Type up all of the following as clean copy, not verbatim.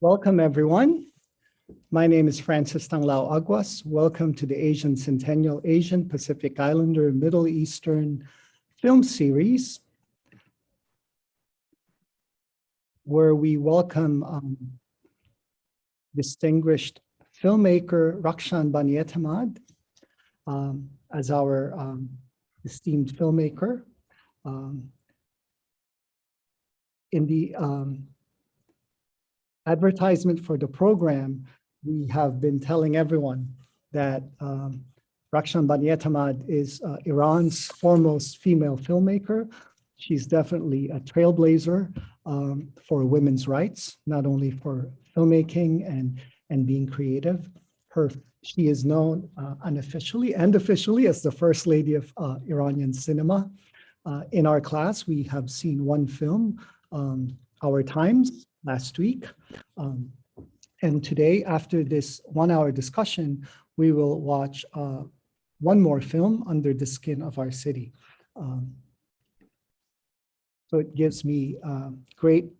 Welcome, everyone. My name is Francis Tanglao Aguas. Welcome to the Asian Centennial Asian Pacific Islander Middle Eastern film series, where we welcome distinguished filmmaker Rakhshan Banietemad as our esteemed filmmaker. In the advertisement for the program, we have been telling everyone that Rakhshan Banietemad is Iran's foremost female filmmaker. She's definitely a trailblazer for women's rights, not only for filmmaking and being creative. She is known unofficially and officially as the First Lady of Iranian cinema. In our class, we have seen one film, Our Times, last week. And today, after this 1-hour discussion, we will watch one more film, Under the Skin of Our City. So it gives me great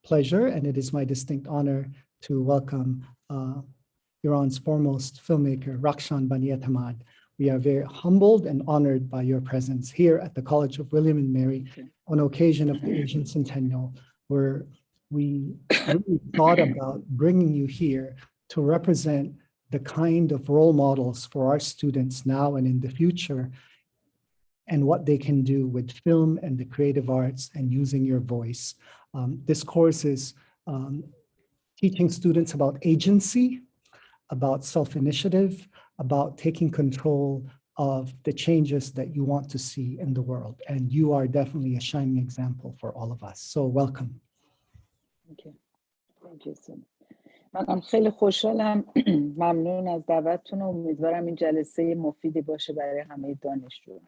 pleasure, and it is my distinct honor to welcome Iran's foremost filmmaker, Rakhshan Banietemad. We are very humbled and honored by your presence here at the College of William and Mary on occasion of the Asian Centennial, where we really thought about bringing you here to represent the kind of role models for our students now and in the future, and what they can do with film and the creative arts and using your voice. This course is teaching students about agency, about self-initiative, about taking control of the changes that you want to see in the world. And you are definitely a shining example for all of us. So welcome. Thank you. Thank you so much. من خیلی خوشحالم. ممنون از دعوتتون و امیدوارم این جلسه مفیدی باشه برای همه دانشجویان.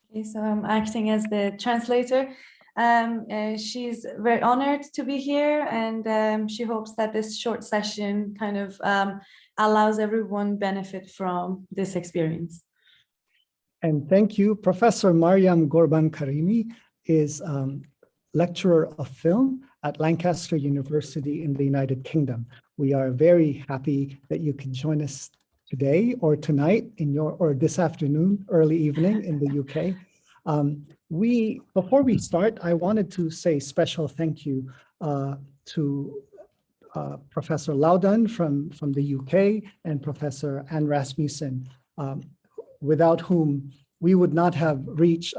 Okay, so I'm acting as the translator. She's very honored to be here, and she hopes that this short session kind of allows everyone benefit from this experience. And thank you. Professor Maryam Ghorbankarimi is lecturer of film at Lancaster University in the United Kingdom. We are very happy that you can join us today or tonight or this afternoon, early evening in the UK. Before we start, I wanted to say special thank you to Professor Laudan from the UK and Professor Anne Rasmussen, without whom we would not have reached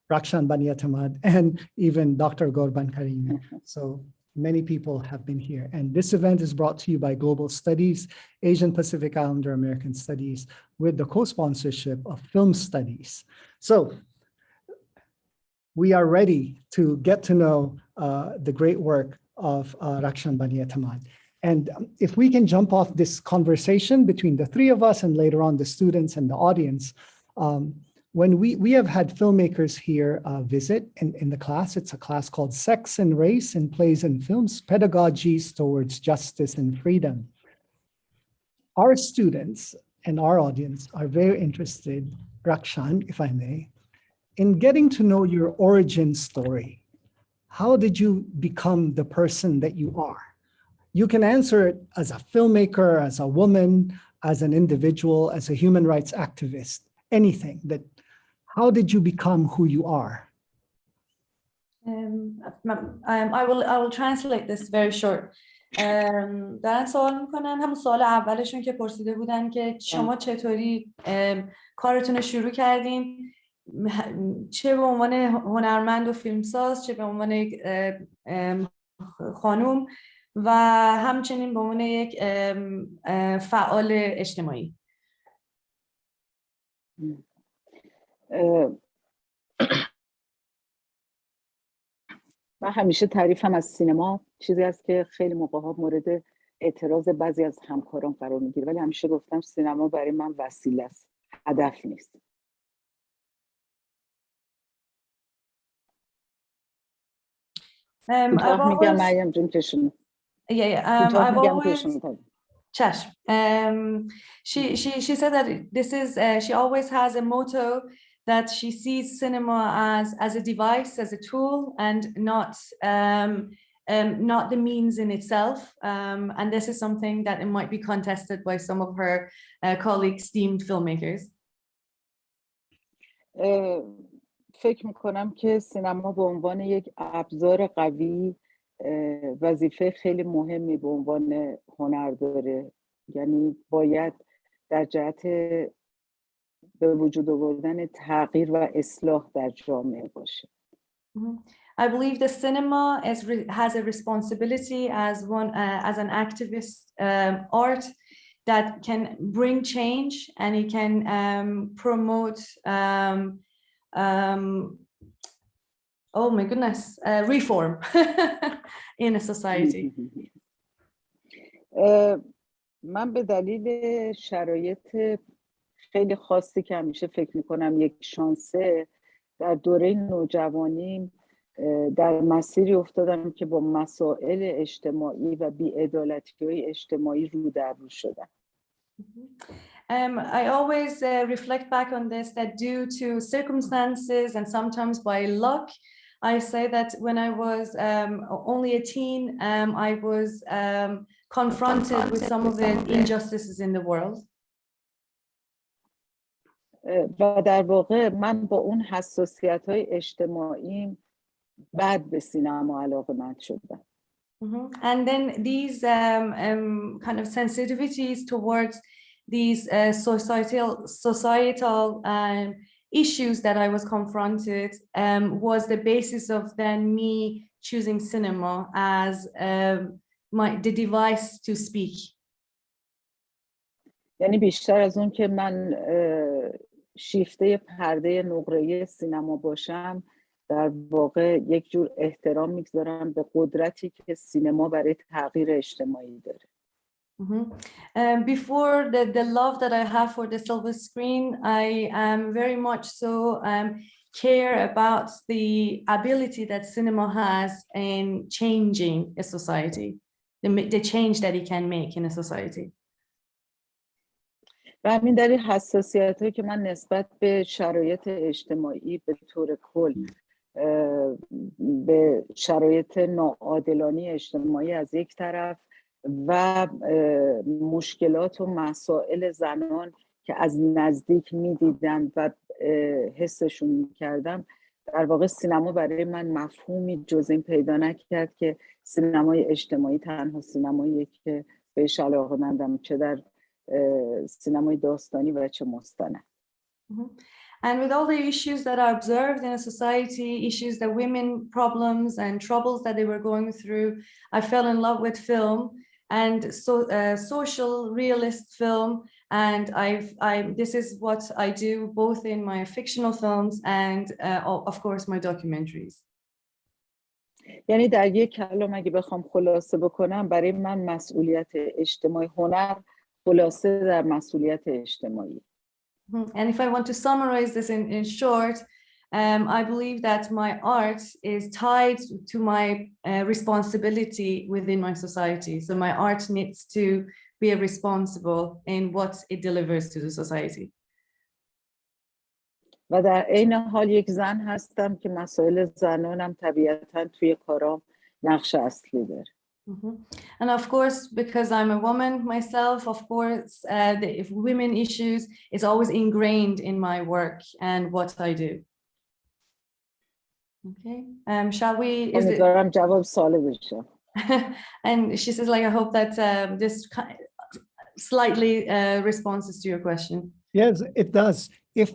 Rakhshan Banietemad and even Dr. Ghorbankarimi. So many people have been here. And this event is brought to you by Global Studies, Asian Pacific Islander American Studies, with the co-sponsorship of Film Studies. So we are ready to get to know the great work of Rakhshan Banietemad. And if we can jump off this conversation between the three of us and later on the students and the audience, when we have had filmmakers here visit in the class. It's a class called Sex and Race in Plays and Films, Pedagogies Towards Justice and Freedom. Our students and our audience are very interested, Rakhshan, if I may, in getting to know your origin story. How did you become the person that you are? You can answer it as a filmmaker, as a woman, as an individual, as a human rights activist, anything. How did you become who you are? I will translate this very short. دارن سوال میکنن، همون سوال اولشون که پرسیده بودن که شما چطوری کارتون رو شروع کردین، چه به عنوان هنرمند و فیلمساز، چه به عنوان خانوم و همچنین به عنوان یک فعال اجتماعی. من همیشه تعریفم از سینما چیزی است که خیلی موقع‌ها مورد اعتراض بعضی از همکاران قرار میگیره، ولی همیشه گفتم سینما برای من وسیله است، هدف نیست. میگم مریم جون که شما. I've always Chash. She said that this is she always has a motto that she sees cinema as a device, as a tool, and not not the means in itself. And this is something that it might be contested by some of her colleagues, esteemed filmmakers. فکر میکنم که سینما به عنوان یک ابزار قوی وظیفه خیلی مهمی به عنوان هنر داره. یعنی باید در جهت به وجود آوردن تغییر و اصلاح در جامعه باشه. I believe the cinema has a responsibility as an activist art that can bring change, and it can promote oh my goodness, reform in a society. من به دلیل شرایط خیلی خاصی که همیشه فکر میکنم یک شانسه، در دوره نوجوانیم در مسیری افتادم که با مسائل اجتماعی و بی‌عدالتی‌های اجتماعی رو در رو شدم. I always reflect back on this, that due to circumstances and sometimes by luck, I say that when I was only a teen, I was confronted with some of the injustices in the world. و در واقع من با اون حساسیت‌های اجتماعی بعد به سینما علاقه‌مند شدم. And then these kind of sensitivities towards these societal issues that I was confronted was the basis of then me choosing cinema as the device to speak. یعنی بیشتر از اون که من شیفته پرده نقره‌ای سینما باشم، در واقع یک جور احترام میگذارم به قدرتی که سینما برای تغییر اجتماعی داره. Before the love that I have for the silver screen, I am very much so care about the ability that cinema has in changing a society, the change that it can make in a society. و همین دلیل حساسیت‌هایی که من نسبت به شرایط اجتماعی به طور کل، به شرایط ناعادلانه اجتماعی از یک طرف و مشکلات و مسائل زنان که از نزدیک می‌دیدم و حسشون می‌کردم، در واقع سینما برای من مفهومی جز این پیدا نکرد که سینمای اجتماعی تنها سینمایی که بهش علاقه‌مندم، چه در سینمای داستانی و چه مستند. And with all the issues that are observed in a society, issues that women problems and troubles that they were going through, I fell in love with film and social realist film, and this is what I do both in my fictional films and of course my documentaries. یعنی در یک کلام اگه بخوام خلاصه بکنم، برای من مسئولیت اجتماعی هنر خلاصه در مسئولیت اجتماعی. And if I want to summarize this in short, I believe that my art is tied to my responsibility within my society. So my art needs to be responsible in what it delivers to the society. و در عین حال یک زن هستم که مسائل زنانم طبیعتاً توی کارام نقش اصلی داره. And of course, because I'm a woman myself, of course, the women issues is always ingrained in my work and what I do. Okay, shall we? Is it? جواب سوال بشه. And she says, like, I hope that this slightly responses to your question. Yes, it does. If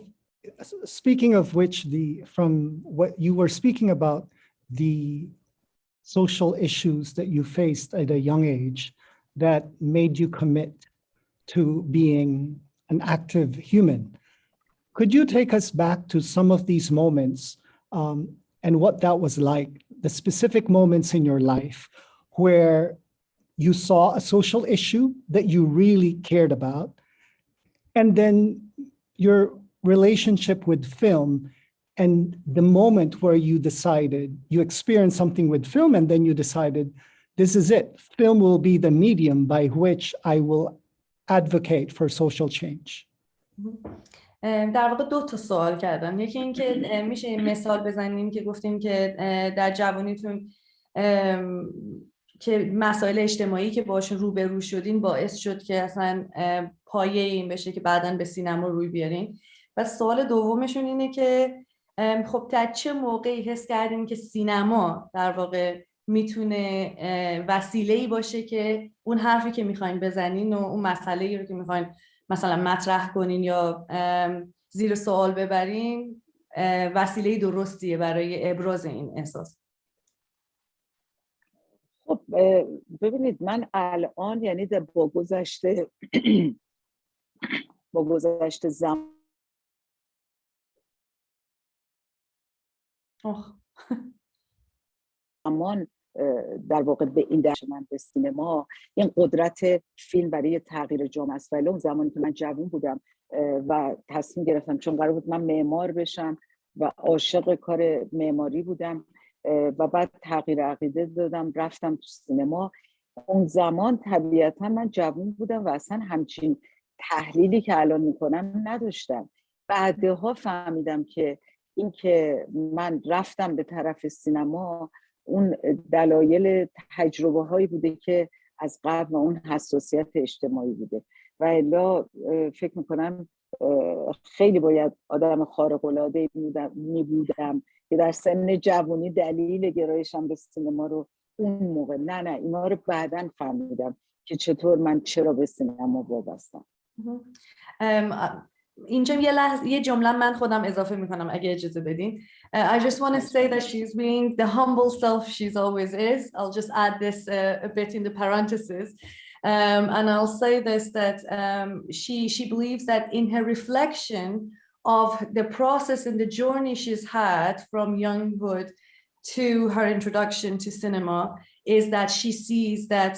speaking of which, from what you were speaking about, the social issues that you faced at a young age that made you commit to being an active human. Could you take us back to some of these moments and what that was like, the specific moments in your life where you saw a social issue that you really cared about, and then your relationship with film and the moment where you decided, you experienced something with film and then you decided, this is it. Film will be the medium by which I will advocate for social change. در واقع دو تا سوال کردم. یکی این که میشه مثال بزنیم که گفتیم که در جوانیتون که مسائل اجتماعی که باشون روبرو شدین باعث شد که اصلا پایه این بشه که بعداً به سینما روی بیارین. و سوال دومشون اینه که خب تا چه موقعی حس کردین که سینما در واقع میتونه وسیله‌ای باشه که اون حرفی که میخواین بزنین و اون مسئله‌ای رو که میخواین مثلا مطرح کنین یا زیر سوال ببرین وسیله درستیه برای ابراز این احساس؟ خب ببینید من الان یعنی با گذشته زمان در واقع به این درش من به سینما این قدرت فیلم برای تغییر جامعه است. ولی اون زمانی که من جوان بودم و تصمیم گرفتم، چون قرار بود من معمار بشم و عاشق کار معماری بودم و بعد تغییر عقیده دادم رفتم تو سینما. اون زمان طبیعتا من جوان بودم و اصلا همچین تحلیلی که الان میکنم نداشتم. بعدها فهمیدم که این که من رفتم به طرف سینما اون دلایل تجربه هایی بوده که از قبل و اون حساسیت اجتماعی بوده و الا فکر میکنم خیلی باید آدم خارق العاده می بودم که در سن جوانی دلیل گرایشم به سینما رو اون موقع نه اینا رو بعداً فهمیدم که چرا به سینما وابستم. اینجا یه جمله من خودم اضافه میکنم اگه اجازه بدین. I just want to say that she's being the humble self she's always is. I'll just add this a bit in the parentheses. And I'll say this, that she believes that in her reflection of the process and the journey she's had from younghood to her introduction to cinema is that she sees that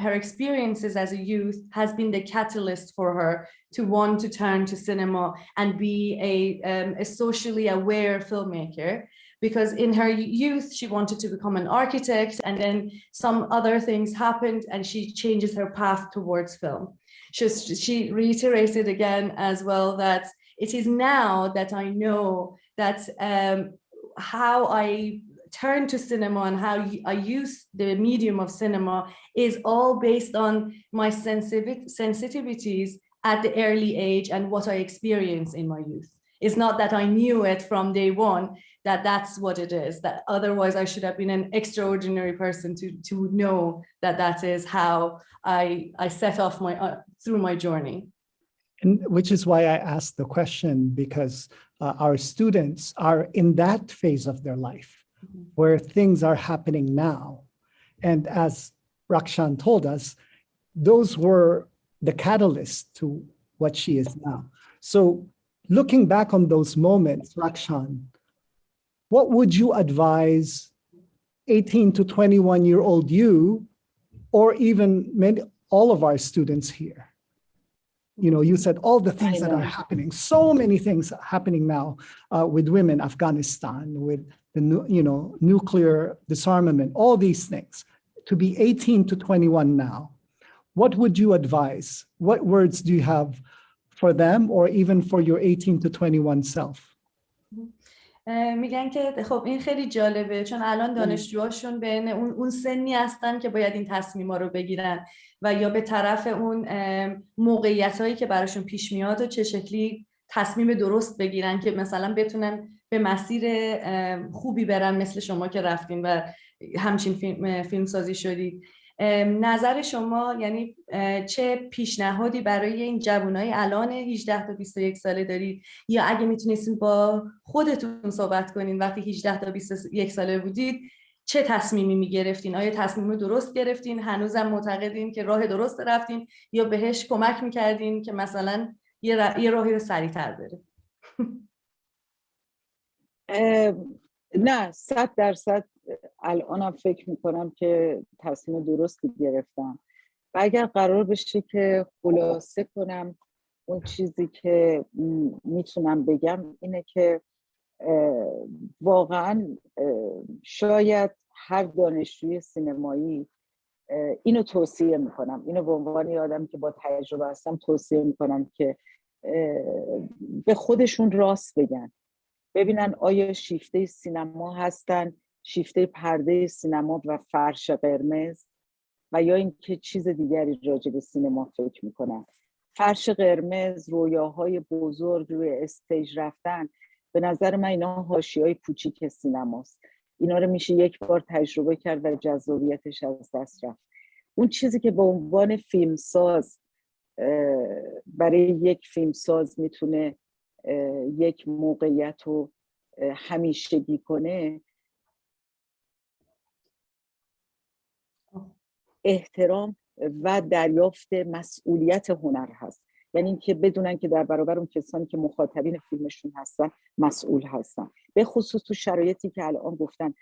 her experiences as a youth has been the catalyst for her to want to turn to cinema and be a socially aware filmmaker. Because in her youth, she wanted to become an architect, and then some other things happened and she changes her path towards film. She reiterated again as well that it is now that I know that how I turn to cinema and how I use the medium of cinema is all based on my sensitivities at the early age and what I experienced in my youth. It's not that I knew it from day one, that's what it is, that otherwise I should have been an extraordinary person to know that is how I set off through my journey. And which is why I asked the question, because our students are in that phase of their life where things are happening now. And as Rakhshan told us, those were the catalyst to what she is now. So looking back on those moments, Rakhshan, what would you advise 18 to 21-year-old you, or even all of our students here? You know, you said all the things that are happening, so many things happening now with women, Afghanistan, with the nuclear disarmament, all these things. To be 18 to 21 now, what would you advise? What words do you have for them, or even for your 18 to 21 self? میگن که خب این خیلی جالبه، چون الان دانشجوهاشون بین اون سنی هستن که باید این تصمیما رو بگیرن و یا به طرف اون موقعیتایی که براشون پیش میاد و چه شکلی تصمیم درست بگیرن که مثلا بتونن به مسیر خوبی برن، مثل شما که رفتین و همچین فیلم سازی شدید. نظر شما یعنی چه پیشنهادی برای این جوانای الان 18 تا 21 ساله دارید، یا اگه میتونستین با خودتون صحبت کنین وقتی 18 تا 21 ساله بودید چه تصمیمی میگرفتین؟ آیا تصمیم درست گرفتین؟ هنوزم معتقدین که راه درست رفتین یا بهش کمک میکردین که مثلا یه راهی رو سریع‌تر بره؟ نه 100% الانم فکر میکنم که تصمیم درستی گرفتم و اگر قرار بشه که خلاصه کنم اون چیزی که میتونم بگم اینه که واقعا شاید هر دانشجوی سینمایی اینو توصیه میکنم، اینو به عنوان یه آدمی که با تجربه هستم توصیه میکنم که به خودشون راست بگن، ببینن آیا شیفته سینما هستن شیفته پرده سینما و فرش قرمز و یا اینکه چیز دیگری راجع به سینما فکر میکنن. فرش قرمز، رویاهای بزرگ، روی استیج رفتن، به نظر من اینا حاشیه‌های کوچیک سینماست. اینا رو میشه یک بار تجربه کرد و جذابیتش از دست رفت. اون چیزی که به عنوان فیلمساز برای یک فیلمساز میتونه یک موقعیت رو همیشگی کنه، احترام و دریافت مسئولیت هنر هست. یعنی اینکه بدونن که در برابر اون کسانی که مخاطبین فیلمشون هستن مسئول هستن، به خصوص تو شرایطی که الان گفتن.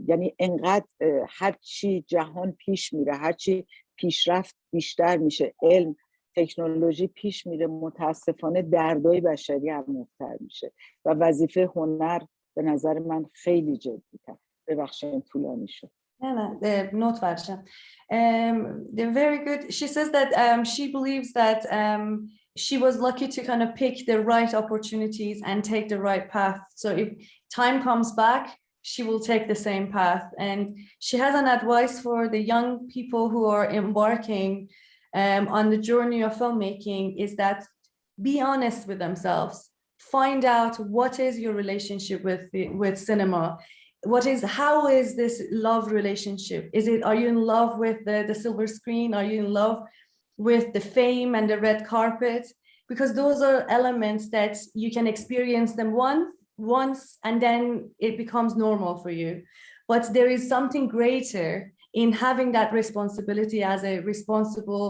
یعنی انقدر هرچی جهان پیش میره، هرچی پیشرفت بیشتر میشه، علم تکنولوژی پیش میره، متاسفانه دردای بشری عمیق‌تر میشه و وظیفه هنر به نظر من خیلی جدی‌تر. ببخشید طولانی شد. No, not Varsha. They're very good. She says that she believes that she was lucky to kind of pick the right opportunities and take the right path. So if time comes back, she will take the same path. And she has an advice for the young people who are embarking on the journey of filmmaking is that be honest with themselves. Find out what is your relationship with cinema. How is this love relationship? Are you in love with the silver screen? Are you in love with the fame and the red carpet? Because those are elements that you can experience them once and then it becomes normal for you. But there is something greater in having that responsibility as a responsible,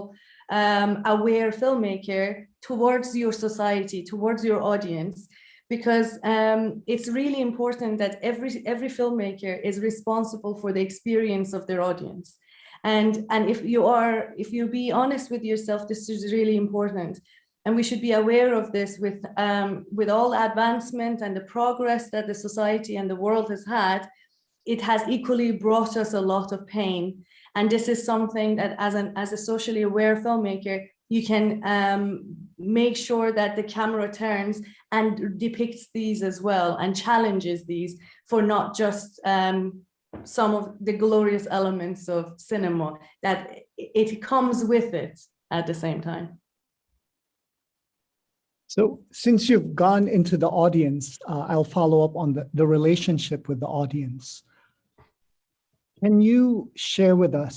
aware filmmaker towards your society, towards your audience. Because it's really important that every filmmaker is responsible for the experience of their audience, and if you be honest with yourself, this is really important, and we should be aware of this with all advancement and the progress that the society and the world has had. It has equally brought us a lot of pain, and this is something that as a socially aware filmmaker you can make sure that the camera turns and depicts these as well and challenges these for not just some of the glorious elements of cinema, that it comes with it at the same time. So since you've gone into the audience, I'll follow up on the relationship with the audience. Can you share with us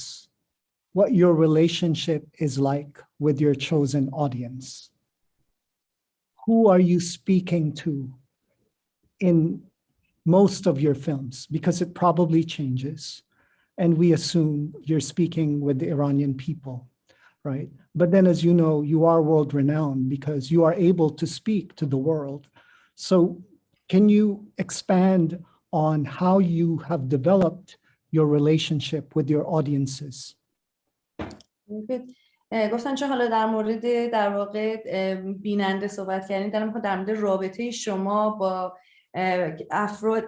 what your relationship is like with your chosen audience? Who are you speaking to in most of your films? Because it probably changes. And we assume you're speaking with the Iranian people, right? But then, as you know, you are world renowned because you are able to speak to the world. So can you expand on how you have developed your relationship with your audiences? گفتن چون حالا در مورد در واقع بیننده صحبت کردین، در مورد رابطه شما با افراد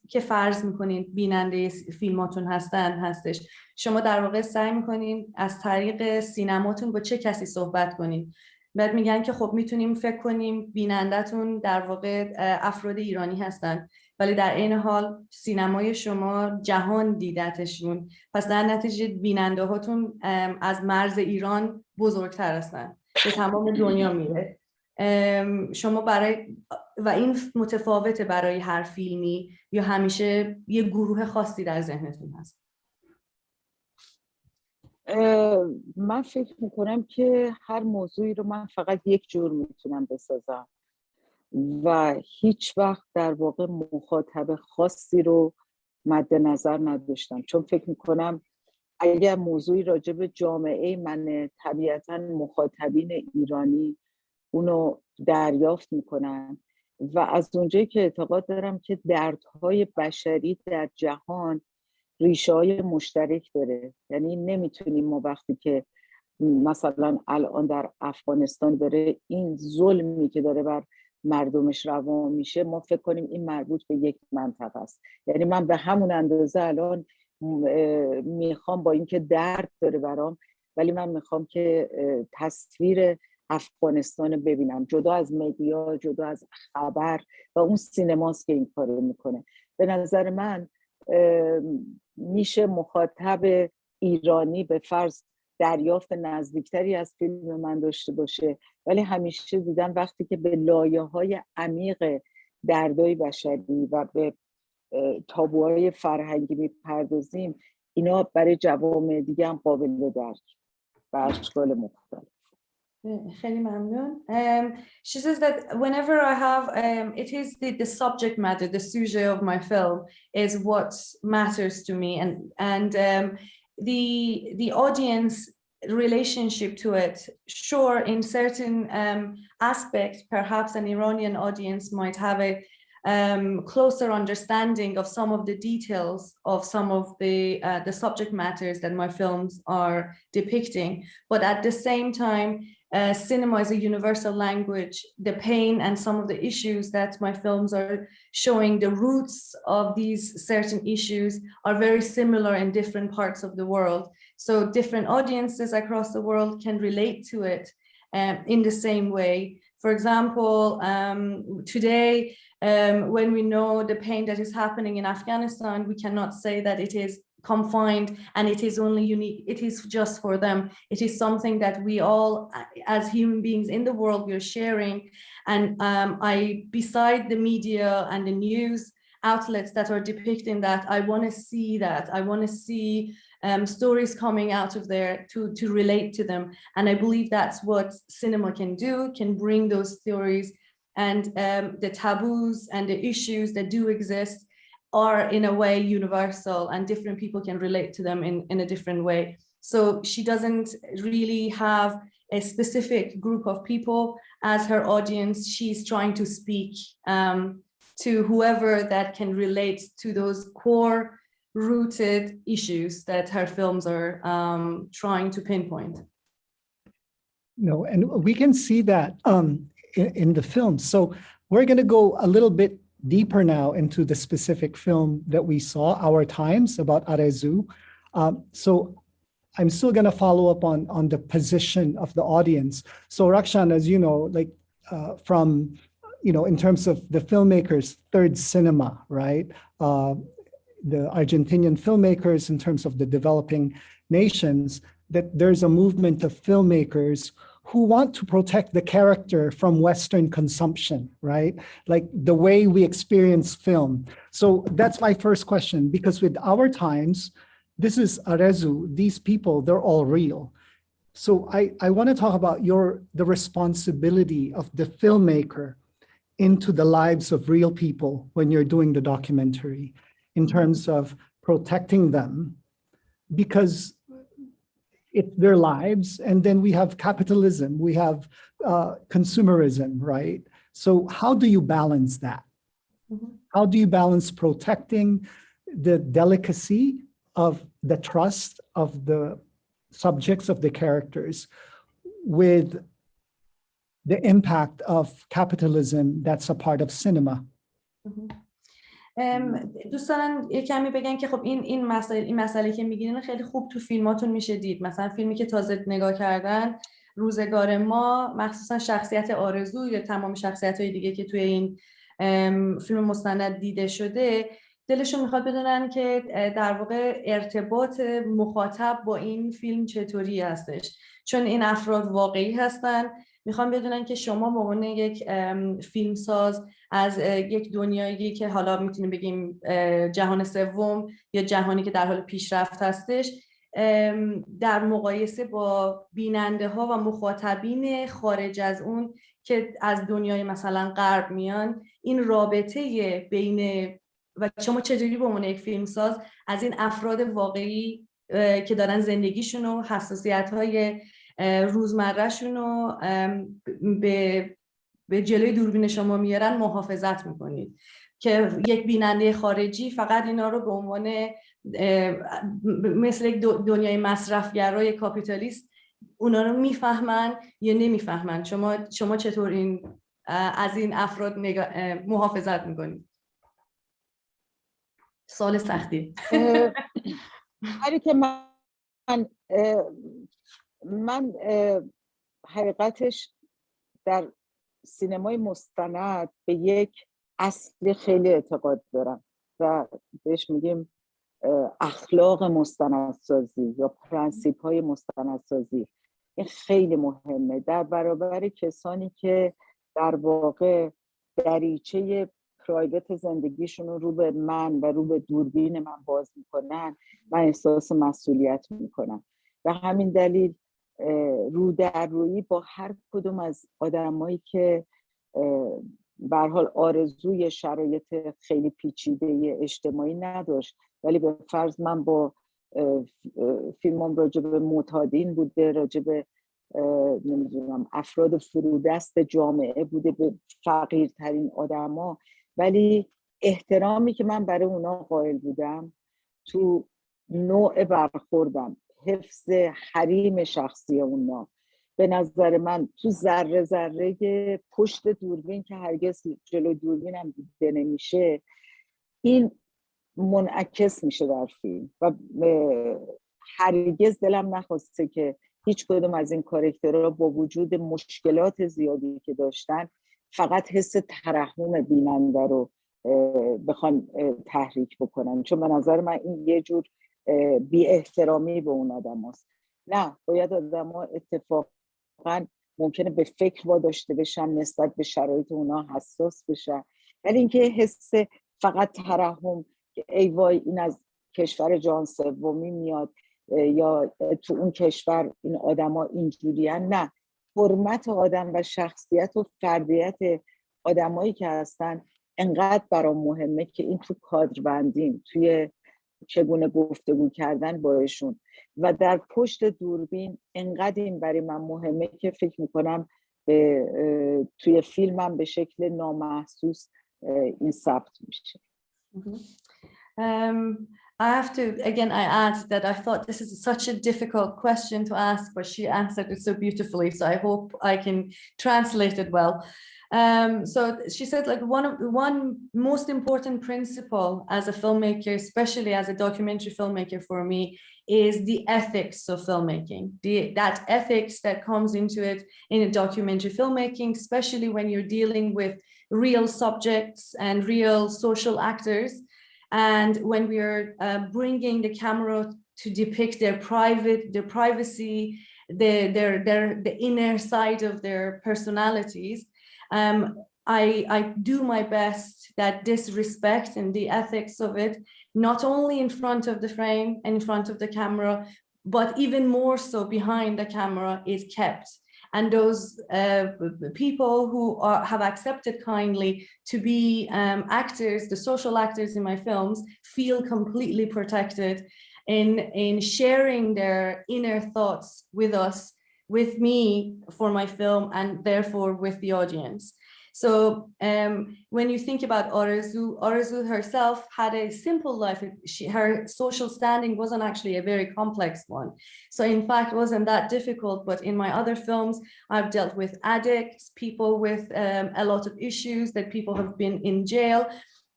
که فرض میکنین بیننده فیلماتون هستش، شما در واقع سعی میکنین از طریق سینماتون با چه کسی صحبت کنین؟ بعد میگن که خب میتونیم فکر کنیم بیننده‌تون در واقع افراد ایرانی هستن، ولی در این حال سینمای شما جهان دیدتشون، پس در نتیجه بیننده هاتون از مرز ایران بزرگتر هستن، به تمام دنیا میره. شما و این متفاوته برای هر فیلمی یا همیشه یه گروه خاصی در ذهنتون هست؟ من فکر میکنم که هر موضوعی رو من فقط یک جور میتونم بسازم و هیچ وقت در واقع مخاطب خاصی رو مد نظر نداشتم، چون فکر میکنم اگر موضوعی راجع به جامعه من، طبیعتاً مخاطبین ایرانی اونو دریافت میکنن و از اونجایی که اعتقاد دارم که دردهای بشری در جهان ریشه‌های مشترک داره. یعنی نمیتونیم ما وقتی که مثلا الان در افغانستان داره این ظلمی که داره بر مردمش روا میشه، ما فکر کنیم این مربوط به یک منطقه است. یعنی من به همون اندازه الان میخوام، با اینکه درد داره برام، ولی من میخوام که تصویر افغانستان ببینم، جدا از مدیا، جدا از خبر، و اون سینماست که این کارو میکنه. به نظر من میشه مخاطب ایرانی به فرض دریافت نزدیکتری از فیلم من داشته باشه، ولی همیشه دیدم وقتی که به لایه‌های عمیق دردای بشری و به تابوهای فرهنگی میپردازیم، اینا برای جوامع دیگه هم قابل درک و اشکال مختلف. خیلی ممنون. She says that whenever I have, it is the subject matter, the sujet of my film is what matters to me, and the audience relationship to it. Sure, in certain aspects, perhaps an Iranian audience might have a closer understanding of some of the details of some of the subject matters that my films are depicting, but at the same time, cinema is a universal language. The pain and some of the issues that my films are showing, the roots of these certain issues are very similar in different parts of the world. So different audiences across the world can relate to it in the same way. For example, today, when we know the pain that is happening in Afghanistan, we cannot say that it is confined and it is only unique, it is just for them. It is something that we all, as human beings in the world, we are sharing. And beside the media and the news outlets that are depicting that, I want to see that. I want to see stories coming out of there to relate to them. And I believe that's what cinema can do, can bring those stories and the taboos and the issues that do exist are in a way universal, and different people can relate to them in a different way. So she doesn't really have a specific group of people as her audience. She's trying to speak to whoever that can relate to those core rooted issues that her films are trying to pinpoint. No, and we can see that in the film. So we're going to go a little bit deeper now into the specific film that we saw, Our Times, about Arezu. So I'm still going to follow up on the position of the audience. So Rakhshan, as you know, like from, in terms of the filmmakers, third cinema, right? The Argentinian filmmakers, in terms of the developing nations, that there's a movement of filmmakers who want to protect the character from Western consumption, right? Like the way we experience film. So that's my first question, because with Our Times, this is Arezu, these people, they're all real. So I want to talk about the responsibility of the filmmaker into the lives of real people when you're doing the documentary, in terms of protecting them, because it's their lives. And then we have capitalism, we have consumerism, right? So how do you balance that? Mm-hmm. How do you balance protecting the delicacy of the trust of the subjects, of the characters, with the impact of capitalism that's a part of cinema? Mm-hmm. دوست دارن یه کمی بگن که خب این مسئله که میگین خیلی خوب تو فیلماتون میشه دید. مثلا فیلمی که تازه نگاه کردن، روزگار ما، مخصوصا شخصیت آرزو یا تمام شخصیت‌های دیگه که توی این فیلم مستند دیده شده، دلشون میخواد بدونن که در واقع ارتباط مخاطب با این فیلم چطوری هستش، چون این افراد واقعی هستن. میخوام بدونن که شما به عنوان یک فیلمساز از یک دنیایی که حالا میتونیم بگیم جهان سوم یا جهانی که در حال پیشرفت هستش، در مقایسه با بیننده ها و مخاطبین خارج از اون که از دنیای مثلا غرب میان، این رابطه بین و شما چجوری به عنوان یک فیلمساز از این افراد واقعی که دارن زندگیشون و حساسیت‌های روزمره‌شون رو به جلوی دوربین شما میارن محافظت میکنید، که یک بیننده خارجی فقط اینا رو به عنوان مثل یک دنیای مصرفگرای کاپیتالیست اونا رو میفهمن یا نمیفهمن. شما چطور از این افراد محافظت میکنید؟ سوال سختی. هری که من حقیقتش در سینمای مستند به یک اصل خیلی اعتقاد دارم و بهش میگیم اخلاق مستندسازی یا پرنسیپ های مستندسازی، این خیلی مهمه در برابر کسانی که در واقع دریچه پرایوت زندگیشون رو به من و رو به دوربین من باز میکنن. من احساس مسئولیت میکنم و همین دلیل رو در رویی با هر کدوم از آدمایی که به هر حال آرزوی شرایط خیلی پیچیده اجتماعی نداشت، ولی به فرض من با فیلمم راجع به معتادین بوده، راجع به نمیدونم افراد فرودست جامعه بوده، به فقیرترین آدما، ولی احترامی که من برای اونا قائل بودم تو نوع برخوردم، حفظ حریم شخصی اونا، به نظر من تو ذره ذره پشت دوربین که هرگز جلو دوربینم دیده نمیشه، این منعکس میشه در فیلم و هرگز دلم نخواسته که هیچ کدوم از این کاراکترها با وجود مشکلات زیادی که داشتن فقط حس ترحم بیننده رو بخوان تحریک بکنن، چون به نظر من این یه جور بی احترامی به اون آدم هست. نه، باید آدم ها اتفاقا ممکنه به فکر واداشته بشن، نسبت به شرایط اونا حساس بشن، ولی اینکه حس فقط ترحم ای وای این از کشور جهان سومی میاد یا تو اون کشور این آدما اینجوریان، نه، حرمت آدم و شخصیت و فردیت آدمایی که هستن انقدر برام مهمه که این تو کادر بندیم، توی چگونه گفتگو کردن با ایشون و در پشت دوربین انقدر این برای من مهمه که فکر میکنم توی فیلمم به شکل نامحسوس این ثبت میشه. I have to, again, I add that I thought this is such a difficult question to ask, but she answered it so beautifully. So I hope I can translate it well. So she said, like, one most important principle as a filmmaker, especially as a documentary filmmaker for me, is the ethics of filmmaking. That ethics that comes into it in a documentary filmmaking, especially when you're dealing with real subjects and real social actors. And when we are bringing the camera to depict their privacy, the inner side of their personalities, I do my best that this respect and the ethics of it, not only in front of the frame and in front of the camera, but even more so behind the camera, is kept. And those people who have accepted kindly to be actors, the social actors in my films, feel completely protected in sharing their inner thoughts with us, with me for my film, and therefore with the audience. So when you think about Arzu herself had a simple life. Her social standing wasn't actually a very complex one. So in fact, it wasn't that difficult. But in my other films, I've dealt with addicts, people with a lot of issues, that people have been in jail.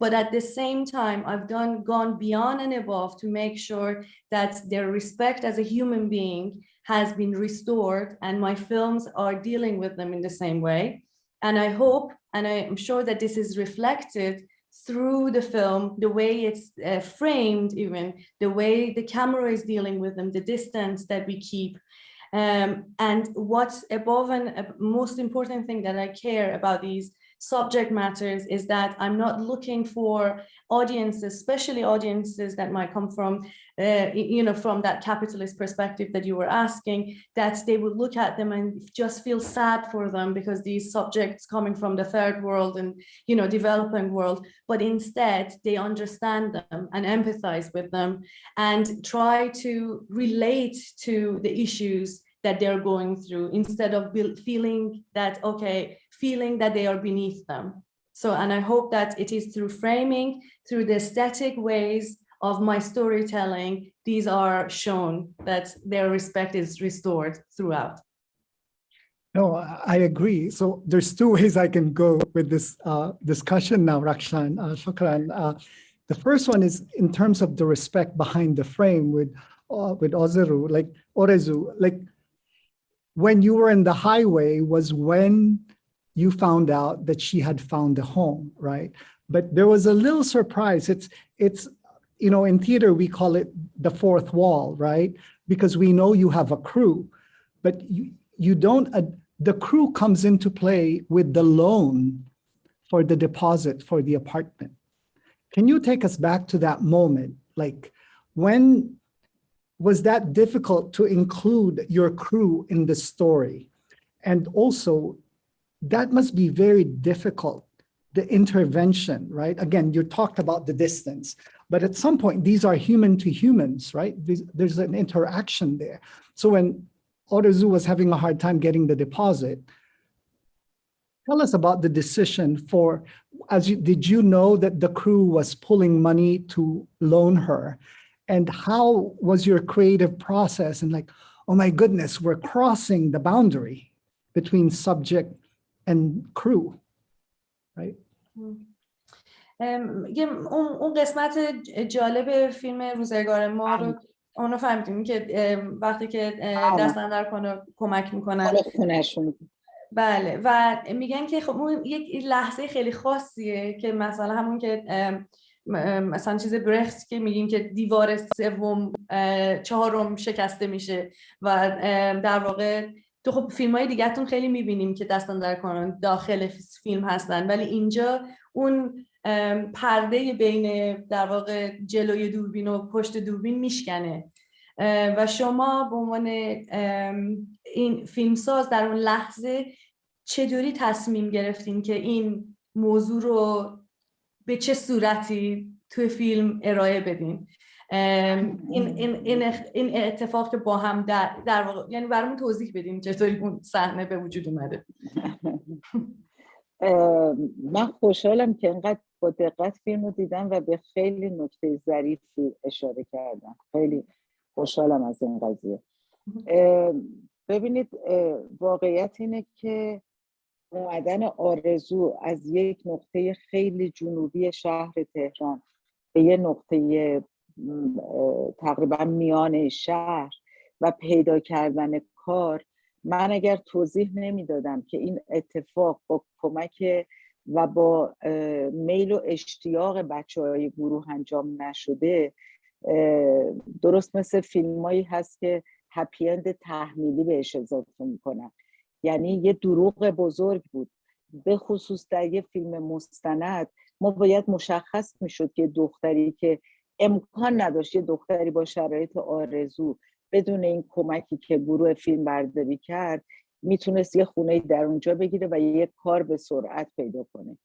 But at the same time, I've gone beyond and above to make sure that their respect as a human being has been restored, and my films are dealing with them in the same way. And I hope, and I am sure that this is reflected through the film, the way it's framed, even the way the camera is dealing with them, the distance that we keep. And what's above and most important thing that I care about these subject matters is that I'm not looking for audiences, especially audiences that might come from, from that capitalist perspective that you were asking, that they would look at them and just feel sad for them because these subjects coming from the third world and, developing world, but instead they understand them and empathize with them and try to relate to the issues that they're going through, instead of feeling that they are beneath them. So, and I hope that it is through framing, through the aesthetic ways of my storytelling, these are shown, that their respect is restored throughout. No, I agree. So there's two ways I can go with this discussion now, Rakhshan. Shukran. The first one is in terms of the respect behind the frame with Orzu, like when you were in the highway was when you found out that she had found a home, right? But there was a little surprise. It's you know, in theater, we call it the fourth wall, right? Because we know you have a crew, but you don't, the crew comes into play with the loan for the deposit for the apartment. Can you take us back to that moment? Like, when was that difficult to include your crew in the story? And also, that must be very difficult, the intervention, right? Again, you talked about the distance, but at some point, these are human to humans, right? There's an interaction there. So when Orzu was having a hard time getting the deposit, tell us about the decision for, did you know that the crew was pulling money to loan her? And how was your creative process? And like, oh my goodness, we're crossing the boundary between subject and crew, right? اون قسمت جالب فیلم روزگار ما رو اونو فهمیدیم که وقتی که دست اندرکارا کمک میکنن خونه‌شون. بله و میگن که خب اون یک لحظه خیلی خاصیه که مثلا همون که مثلا چیز برخت که میگیم که دیوار سوم چهارم شکسته میشه و در واقع تو خب فیلم‌های دیگه‌تون خیلی میبینیم که دست اندرکاران داخل فیلم هستن، ولی اینجا اون پرده بین در واقع جلوی دوربین و پشت دوربین میشکنه و شما به عنوان این فیلمساز در اون لحظه چطوری تصمیم گرفتین که این موضوع رو به چه صورتی توی فیلم ارائه بدین؟ این اتفاق که با هم در واقع یعنی برامون توضیح بدین چطوری اون صحنه به وجود اومده. من خوشحالم که اینقدر با دقت فیلم رو دیدم و به خیلی نکته ظریفی اشاره کردم. خیلی خوشحالم از این قضیه. ببینید واقعیت اینه که اومدن آرزو از یک نقطه خیلی جنوبی شهر تهران به یه نقطه تقریبا میان شهر و پیدا کردن کار، من اگر توضیح نمیدادم که این اتفاق با کمک و با میل و اشتیاق بچه‌های گروه انجام نشده، درست مثل فیلمایی هست که هپی اند تحمیلی بهش اضافه میکنن، یعنی یه دروغ بزرگ بود. به خصوص در یه فیلم مستند ما باید مشخص میشد که دختری که امکان نداشت، یه دختری با شرایط آرزو بدون این کمکی که گروه فیلم برداری کرد میتونست یه خونه در اونجا بگیره و یه کار به سرعت پیدا کنه.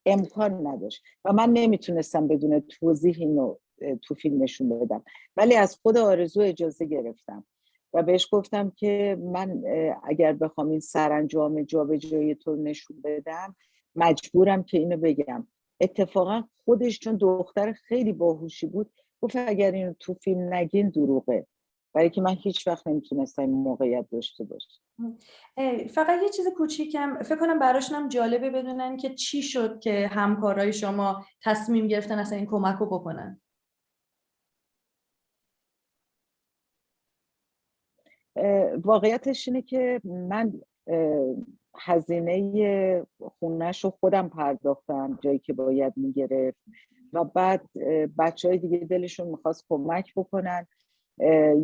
امکان نداشت و من نمیتونستم بدون توضیح اینو تو فیلم نشون بدم، ولی از خود آرزو اجازه گرفتم و بهش گفتم که من اگر بخوام این سرانجام جابجایی تو نشون بدم مجبورم که اینو بگم. اتفاقا خودش چون دختر خیلی باهوشی بود گفت اگر اینو تو فیلم نگین دروغه، برای که من هیچ وقت نمیتونستم این موقعیت داشته باشم. فقط یه چیز کوچیکم فکر کنم براشونم جالبه بدونن که چی شد که همکارای شما تصمیم گرفتن اصلا این کمک رو بکنن. واقعیتش اینه که من هزینه خونه‌شو خودم پرداختم جایی که باید میگرفت و بعد بچه‌های دیگه دلشون میخواست کمک بکنن.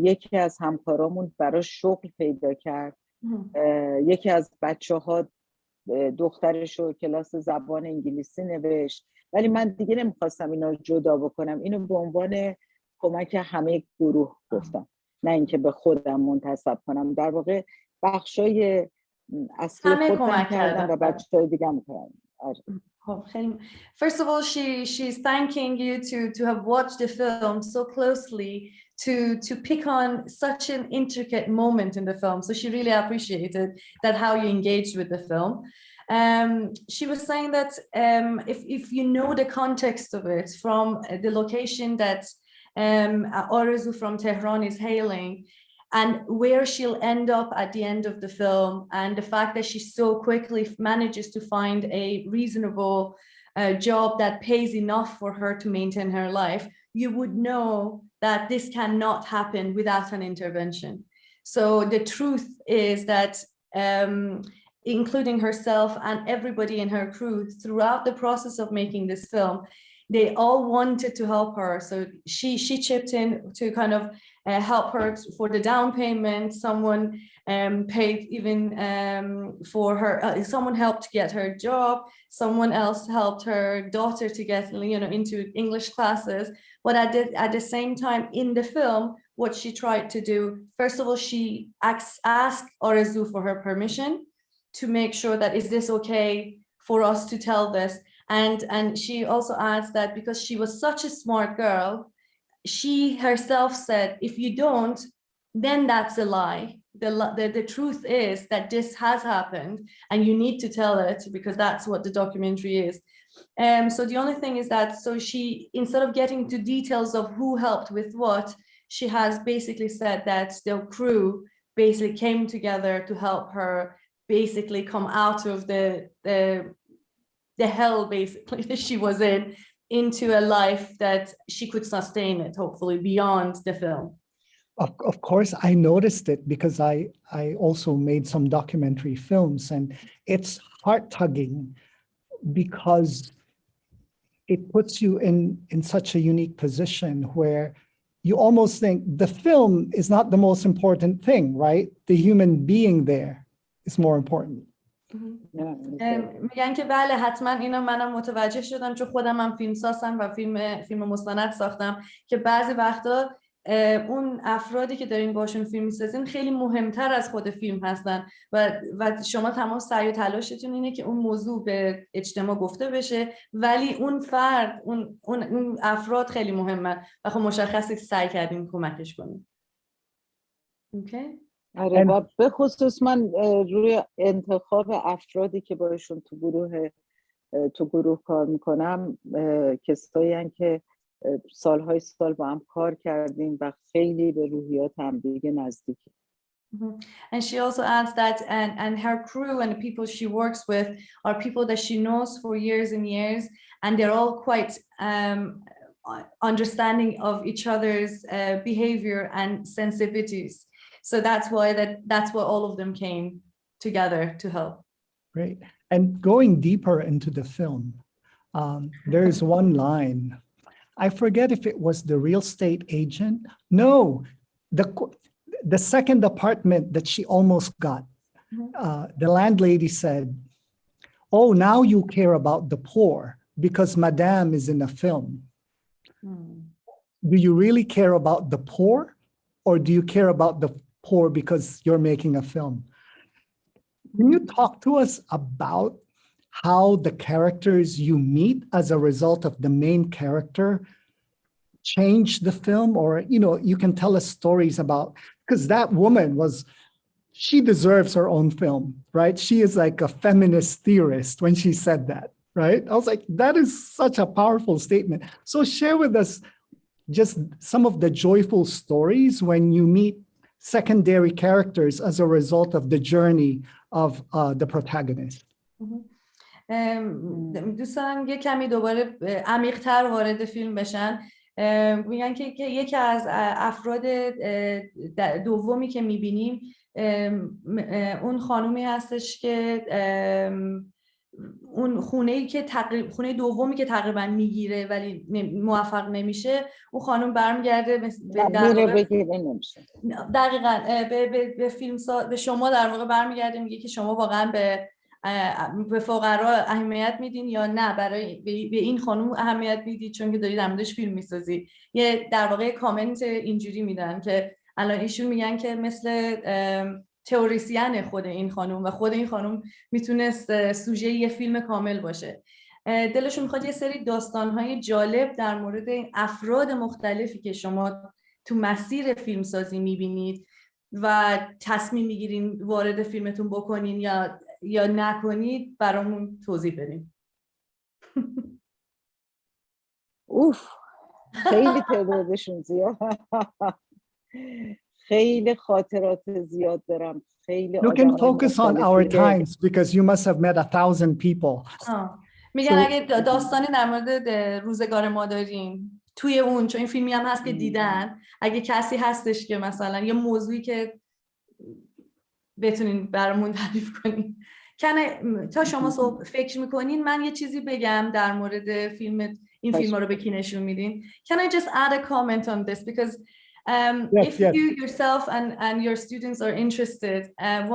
یکی از همکارامون براش شغل پیدا کرد. یکی از بچه‌ها دخترشو کلاس زبان انگلیسی نوشت، ولی من دیگه نمیخواستم اینا رو جدا بکنم، اینو به عنوان کمک همه گروه گفتم، نه اینکه به خودم منتسب کنم. در واقع بخشای اصلی خودم کردم و بچه‌های دیگه هم کردم. First of all, she's thanking you to have watched the film so closely, to pick on such an intricate moment in the film. So she really appreciated that how you engaged with the film. She was saying that if you know the context of it from the location that Orzu from Tehran is hailing, and where she'll end up at the end of the film, and the fact that she so quickly manages to find a reasonable job that pays enough for her to maintain her life, you would know that this cannot happen without an intervention. So the truth is that including herself and everybody in her crew throughout the process of making this film, they all wanted to help her. So she chipped in to kind of help her for the down payment. Someone paid even for her, someone helped to get her a job. Someone else helped her daughter to get, into English classes. But at the same time in the film, what she tried to do, first of all, she asked Arezou for her permission to make sure that, is this okay for us to tell this? And she also adds that because she was such a smart girl, she herself said, if you don't, then that's a lie. The truth is that this has happened and you need to tell it, because that's what the documentary is. So the only thing is that, so she, instead of getting to details of who helped with what, she has basically said that the crew basically came together to help her basically come out of the hell basically that she was in, into a life that she could sustain it, hopefully beyond the film. Of course, I noticed it because I also made some documentary films, and it's heart-tugging because it puts you in such a unique position where you almost think the film is not the most important thing, right? The human being there is more important. میگن که بله حتما اینا منم متوجه شدم، چون خودم هم فیلم سازم و فیلم مستند ساختم، که بعضی وقتا اون افرادی که دارین باشون فیلم میسازین خیلی مهمتر از خود فیلم هستن و شما تمام سعی و تلاشتون اینه که اون موضوع به اجتماع گفته بشه، ولی اون فرد، اون افراد خیلی مهمه و خب مشخصه که سعی کردین کمکش کنین. اوکی؟ آره، و به خصوص من روی انتخاب افرادی که باشون تو گروه کار میکنم، کسایی هستن که سالهای سال با هم کار کردیم و خیلی به روحیات هم دیگه نزدیکی. And she also adds that and her crew and the people she works with are people that she knows for years and years, and they're all quite understanding of each other's behavior and sensitivities. So that's why all of them came together to help. Great. And going deeper into the film, there is one line. I forget if it was the real estate agent. No, the second apartment that she almost got. The landlady said, "Oh, now you care about the poor because Madame is in a film." Do you really care about the poor, or do you care about the poor because you're making a film? Can you talk to us about how the characters you meet as a result of the main character change the film? Or, you can tell us stories about, because that woman she deserves her own film, right? She is like a feminist theorist when she said that, right? I was like, that is such a powerful statement. So share with us just some of the joyful stories when you meet secondary characters as a result of the journey of the protagonist. دوستان یه کمی دوباره عمیق‌تر وارد فیلم بشن. میگن که یکی از افراد دومی که میبینیم اون خانومی هستش که اون خونه دومی که تقریبا میگیره ولی موفق نمیشه، اون خانم برمیگرده دقیقاً به شما در واقع برمیگرده، میگه که شما واقعا به فقرا اهمیت میدین یا نه برای به این خانم اهمیت میدید چون که دارید در موردش فیلم میسازی. یه در واقع کامنت اینجوری میدن که الان ایشون میگن که مثل تئوریسین خود این خانم و خود این خانم میتونست سوژه یه فیلم کامل باشه. دلشون میخواد یه سری داستانهای جالب در مورد افراد مختلفی که شما تو مسیر فیلمسازی میبینید و تصمیم میگیرین وارد فیلمتون بکنین یا نکنید برامون توضیح بدین. اوف، خیلی تعدادشون زیاد. خیلی خاطرات زیاد دارم. خیلی You can focus on our times because you must have met 1,000 people. میگن اگه داستانی در مورد روزگار ما داریم توی اون، چون این فیلمی هم هست که دیدن، اگه کسی هستش که مثلا یه موضوعی که بتونین برامون تعریف کنین. تا شما فکر میکنین من یه چیزی بگم در مورد فیلم این فیلم ها رو به کی نشون میدین. Can I just add a comment on this because if yes. you yourself and your students are interested,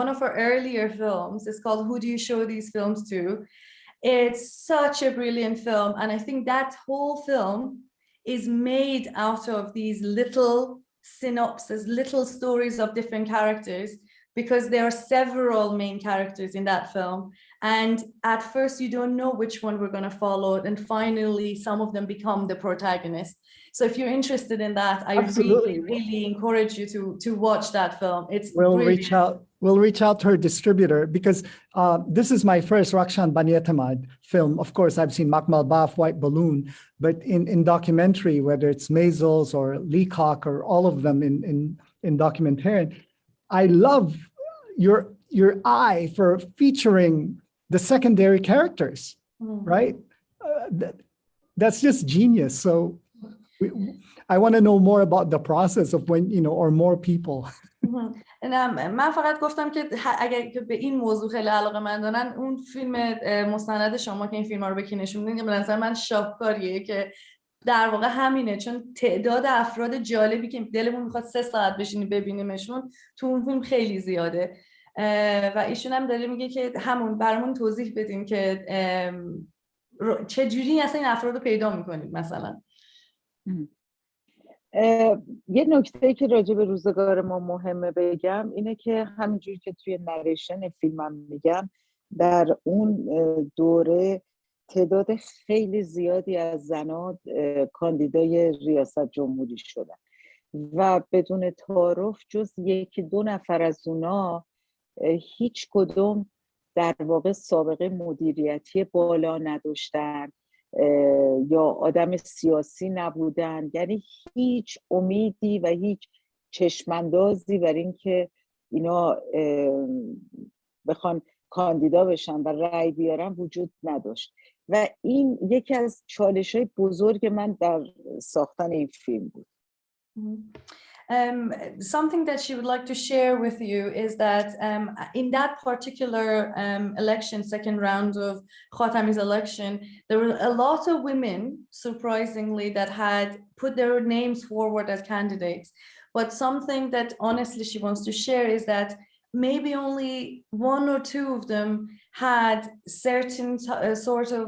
one of our earlier films is called Who Do You Show These Films To? It's such a brilliant film, and I think that whole film is made out of these little synopses, little stories of different characters, because there are several main characters in that film. And at first you don't know which one we're going to follow, and finally some of them become the protagonist. So if you're interested in that, I Absolutely. really encourage you to watch that film. It's We'll brilliant. reach out to her distributor, because this is my first Rakhshan Banietemad film. Of course, I've seen Makmal Baf, White Balloon, but in documentary, whether it's Maisels or Leacock or all of them in documentarian, I love your eye for featuring the secondary characters, right? That's just genius. So I want to know more about the process of when, or more people. من فقط گفتم که اگر که به این موضوع خیلی علاقه من دارن، اون فیلم مستند شما که این فیلم ها رو به کی نشون میدین، به نظر من شاهکاریه که در واقع همینه، چون تعداد افراد جالبی که دلمون میخواد 3 ساعت بشینیم ببینیمشون تو اون فیلم خیلی زیاده. و ایشون هم داره میگه که همون برامون توضیح بدین که چجوری اصلا این افراد رو پیدا میکنید مثلا. یه نکته که راجع به روزگار ما مهمه بگم اینه که همینجوری که توی نریشن فیلمم میگم، در اون دوره تعداد خیلی زیادی از زنان کاندیدای ریاست جمهوری شدن و بدون تعارف جز 1-2 نفر از اونا هیچ کدوم در واقع سابقه مدیریتی بالا نداشتن یا آدم سیاسی نبودن، یعنی هیچ امیدی و هیچ چشماندازی بر این که اینا بخوان کاندیدا بشن و رأی بیارن وجود نداشت و این یکی از چالش‌های بزرگ من در ساختن این فیلم بود. Something that she would like to share with you is that in that particular election, second round of Khatami's election, there were a lot of women, surprisingly, that had put their names forward as candidates. But something that honestly she wants to share is that maybe only 1 or 2 of them had certain sort of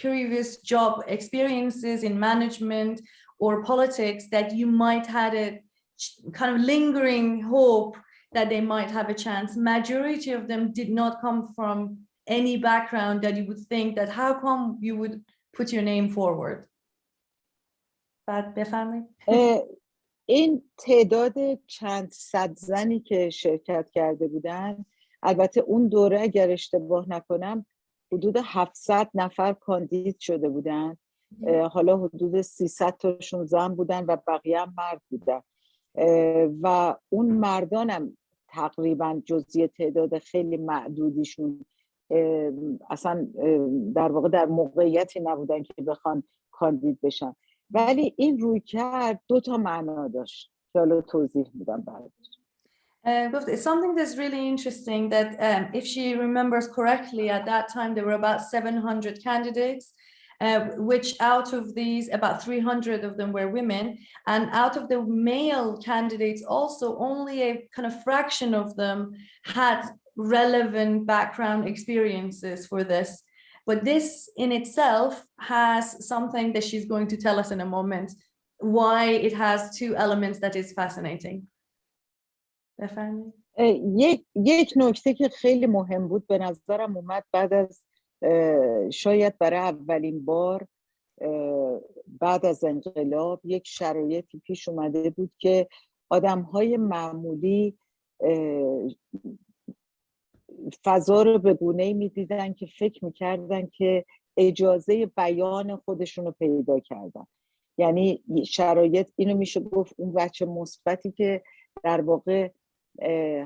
previous job experiences in management or politics that you might had a kind of lingering hope that they might have a chance. Majority of them did not come from any background that you would think that how come you would put your name forward. بعد بفرمایید. این تعداد چند صد زنی که شرکت کرده بودن، البته اون دوره اگر اشتباه نکنم حدود 700 نفر کاندید شده بودن، حالا حدود 300 تاشون زن بودن و بقیه هم مرد بودن و اون مردانم تقریبا جزئی تعداد خیلی معدودیشون اصلا در واقع در موقعیتی نبودن که بخوان کاندید بشن، ولی این رویکرد 2 تا معنا داشت که حالا توضیح میدم بعدش. Something that's really interesting that if she remembers correctly, at that time there were about 700 candidates, which out of these about 300 of them were women, and out of the male candidates also only a kind of fraction of them had relevant background experiences for this. But this in itself has something that she's going to tell us in a moment, why it has 2 elements that is fascinating. یک نکته که خیلی مهم بود به نظرم اومد بعد از شاید برای اولین بار بعد از انقلاب یک شرایطی پیش اومده بود که آدم‌های معمولی فضا رو به گونه‌ای می‌دیدن که فکر می‌کردن که اجازه بیان خودشون رو پیدا کردن. یعنی شرایط اینو میشه گفت اون بچه مثبتی که در واقع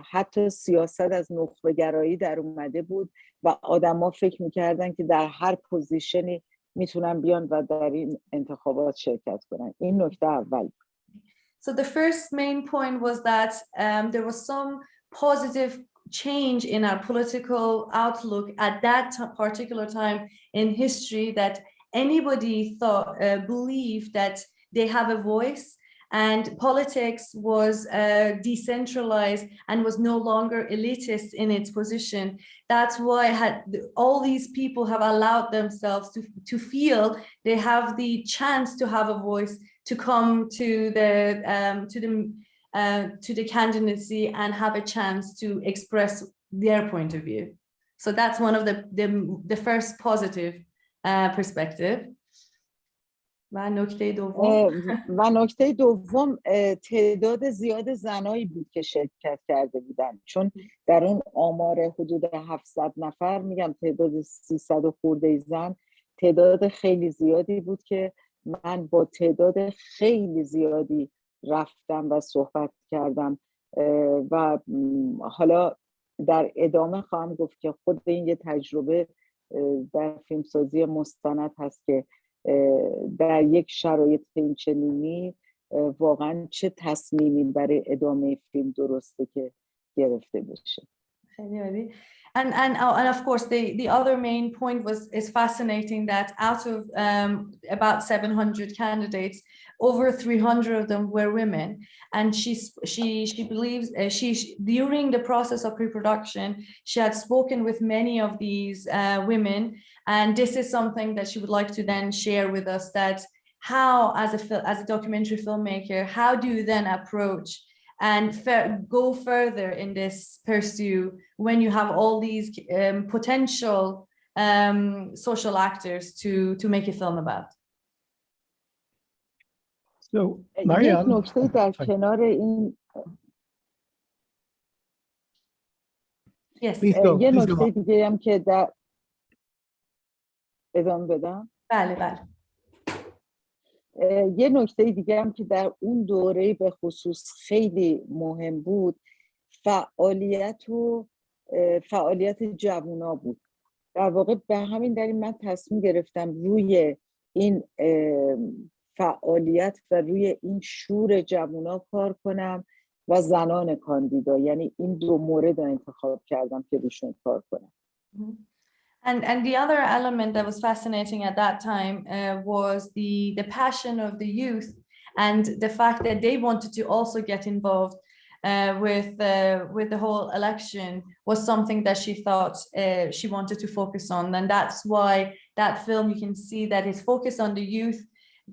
حتی سیاست از نخبه‌گرایی در اومده بود و آدما فکر می‌کردن که در هر پوزیشنی میتونن بیان و در این انتخابات شرکت کنن. این نکته اول. So the first main point was that there was some positive change in our political outlook at that particular time in history, that anybody believed that they have a voice, and politics was decentralized and was no longer elitist in its position. That's why all these people have allowed themselves to feel they have the chance to have a voice, to come to the candidacy and have a chance to express their point of view. So that's one of the first positive perspective. و نکته دوم تعداد زیاد زنایی بود که شرکت کرده بودن، چون در اون آمار حدود 700 نفر، میگم تعداد 300 و خورده زن تعداد خیلی زیادی بود که من با تعداد خیلی زیادی رفتم و صحبت کردم و حالا در ادامه خواهم گفت که خود این یه تجربه در فیلمسازی مستند هست که در یک شرایط اینچنینی واقعا چه تصمیمی برای ادامه فیلم درسته که گرفته بشه. And of course the other main point is fascinating that out of about 700 candidates, over 300 of them were women, and she believes during the process of pre-production she had spoken with many of these women, and this is something that she would like to then share with us, that how as a documentary filmmaker, how do you then approach and go further in this pursuit when you have all these potential social actors to make a film about. So, Maryam, یک نکته در کنار این یه نکته دیگه هم که در ادامه بدم. بله. یه نکته دیگه هم که در اون دوره به خصوص خیلی مهم بود، فعالیت جوونا بود. در واقع به همین دلیل من تصمیم گرفتم روی این فعالیت و روی این شور جوونا کار کنم و زنان کاندیدا، یعنی این دو مورد رو انتخاب کردم که روشون کار کنم. And the other element that was fascinating at that time was the passion of the youth, and the fact that they wanted to also get involved with the whole election was something that she thought she wanted to focus on. And that's why that film, you can see that is focused on the youth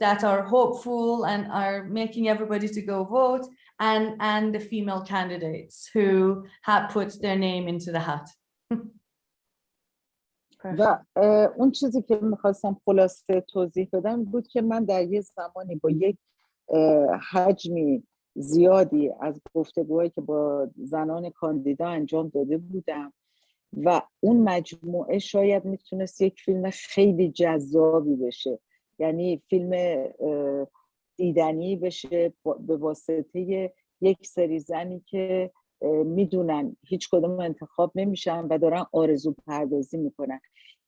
that are hopeful and are making everybody to go vote, and the female candidates who had put their name into the hat. و اون چیزی که میخواستم خلاصه توضیح بدم بود که من در یه زمانی با یک حجمی زیادی از گفتگوهایی که با زنان کاندیدا انجام داده بودم و اون مجموعه شاید میتونست یک فیلم خیلی جذابی بشه، یعنی فیلم دیدنی بشه به واسطه یک سری زنی که میدونن هیچ کدوم انتخاب نمیشن و دارن آرزو پردازی میکنن.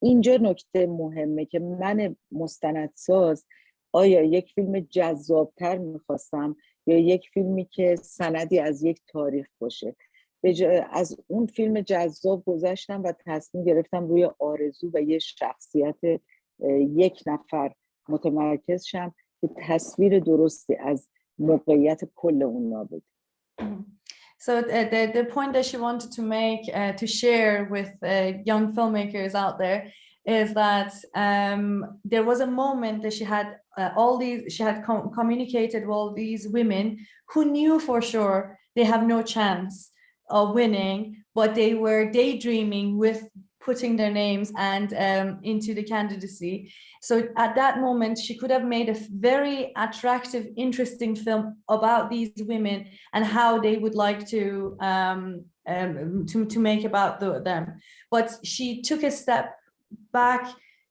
اینجا نکته مهمه که من مستندساز آیا یک فیلم جذابتر میخواستم یا یک فیلمی که سندی از یک تاریخ باشه. از اون فیلم جذاب گذشتم و تصمیم گرفتم روی آرزو و یه شخصیت یک نفر متمرکز شم که تصویر درستی از موقعیت کل اونا بده. So the point that she wanted to make, to share with young filmmakers out there, is that there was a moment that she had communicated with all these women who knew for sure they have no chance of winning, but they were daydreaming with putting their names and into the candidacy. So at that moment, she could have made a very attractive, interesting film about these women and how they would like to make about them. But she took a step back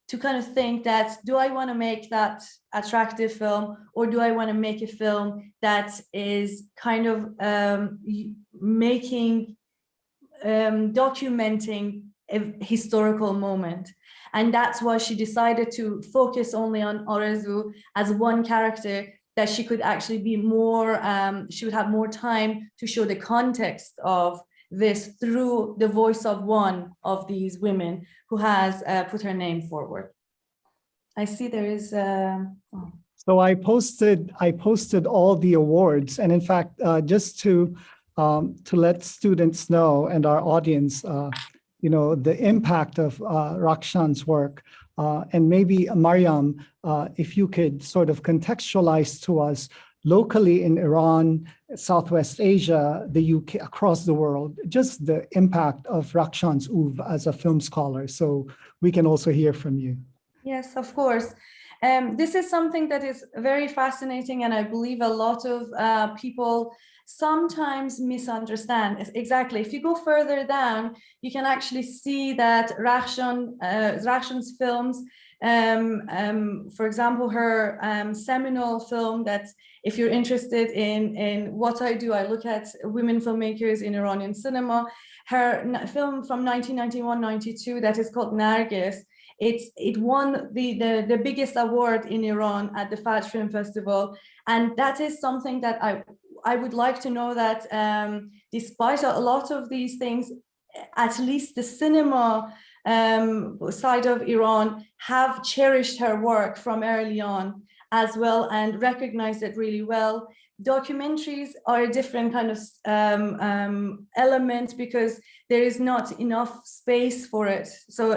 to kind of think that, do I want to make that attractive film, or do I want to make a film that is kind of documenting a historical moment? And that's why she decided to focus only on Arzu as one character, that she could actually be more, she would have more time to show the context of this through the voice of one of these women who has put her name forward. I see there is. So I posted all the awards, and in fact, just to let students know and our audience, the impact of Rakhshan's work, and maybe Maryam, if you could sort of contextualize to us locally in Iran, Southwest Asia, the UK, across the world, just the impact of Rakhshan's oeuvre as a film scholar, so we can also hear from you. Yes, of course. This is something that is very fascinating, and I believe a lot of people sometimes misunderstand. Exactly. If you go further down, you can actually see that Rakhshan's films, for example, her seminal film that, if you're interested in what I do, I look at women filmmakers in Iranian cinema. Her film from 1991-92 that is called Nargis. It won the biggest award in Iran at the Fajr Film Festival, and that is something that I would like to know that despite a lot of these things, at least the cinema side of Iran have cherished her work from early on as well and recognized it really well. Documentaries are a different kind of element because there is not enough space for it. So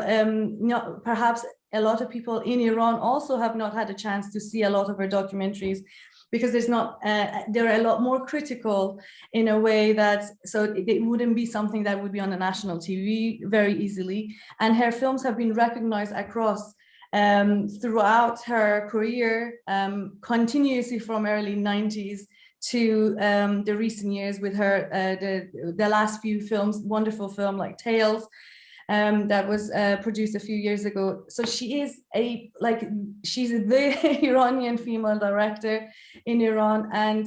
perhaps a lot of people in Iran also have not had a chance to see a lot of her documentaries because there's not, they're a lot more critical in a way that, so it wouldn't be something that would be on a national TV very easily. And her films have been recognized across throughout her career, continuously from early 90s to the recent years with her, the last few films, wonderful film like Tales, that was produced a few years ago. So she is she's the Iranian female director in Iran. And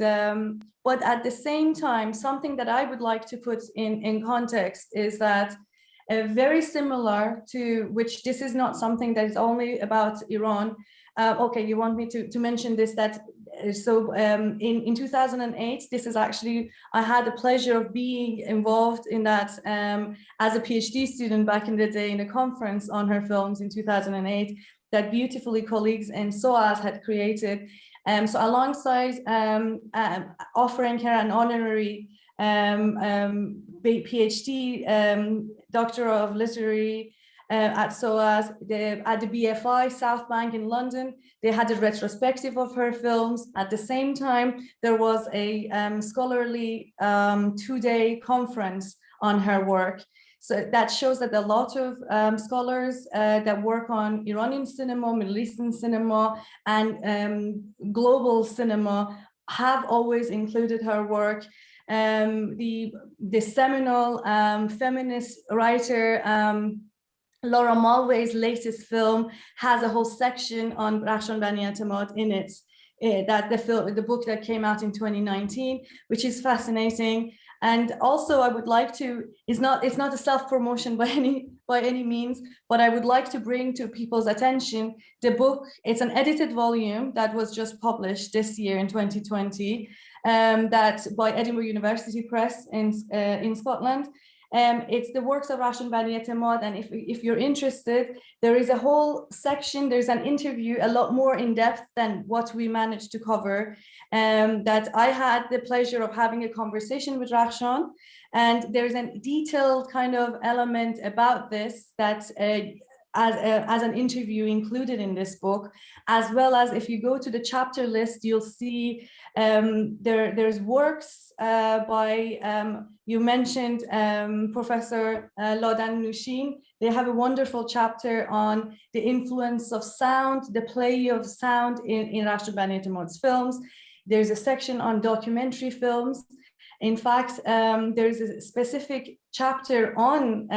but at the same time, something that I would like to put in context is that very similar to, which this is not something that is only about Iran. Okay, you want me to mention this, that so in 2008, this is actually, I had the pleasure of being involved in that as a PhD student back in the day in a conference on her films in 2008 that beautifully colleagues in SOAS had created. So alongside offering her an honorary PhD, Doctor of Literary at SOAS, at the BFI South Bank in London, they had a retrospective of her films. At the same time, there was a scholarly 2-day conference on her work. So that shows that a lot of scholars that work on Iranian cinema, Middle Eastern cinema, and global cinema have always included her work. The seminal feminist writer, Laura Mulvey's latest film has a whole section on Rakhshan Banietemad in it. That the book that came out in 2019, which is fascinating. And also, I would like to, it's not a self-promotion by any means, but I would like to bring to people's attention the book. It's an edited volume that was just published this year in 2020, that by Edinburgh University Press in Scotland. It's the works of Rakhshan Banietemad, and if you're interested, there is a whole section, there's an interview a lot more in depth than what we managed to cover, that I had the pleasure of having a conversation with Rakhshan, and there's a detailed kind of element about this that as an interview included in this book, as well as if you go to the chapter list, you'll see there's works by, you mentioned Professor Ladan Nushin. They have a wonderful chapter on the influence of sound, the play of sound in Rakhshan Banietemad's films. There's a section on documentary films. In fact, there's a specific chapter on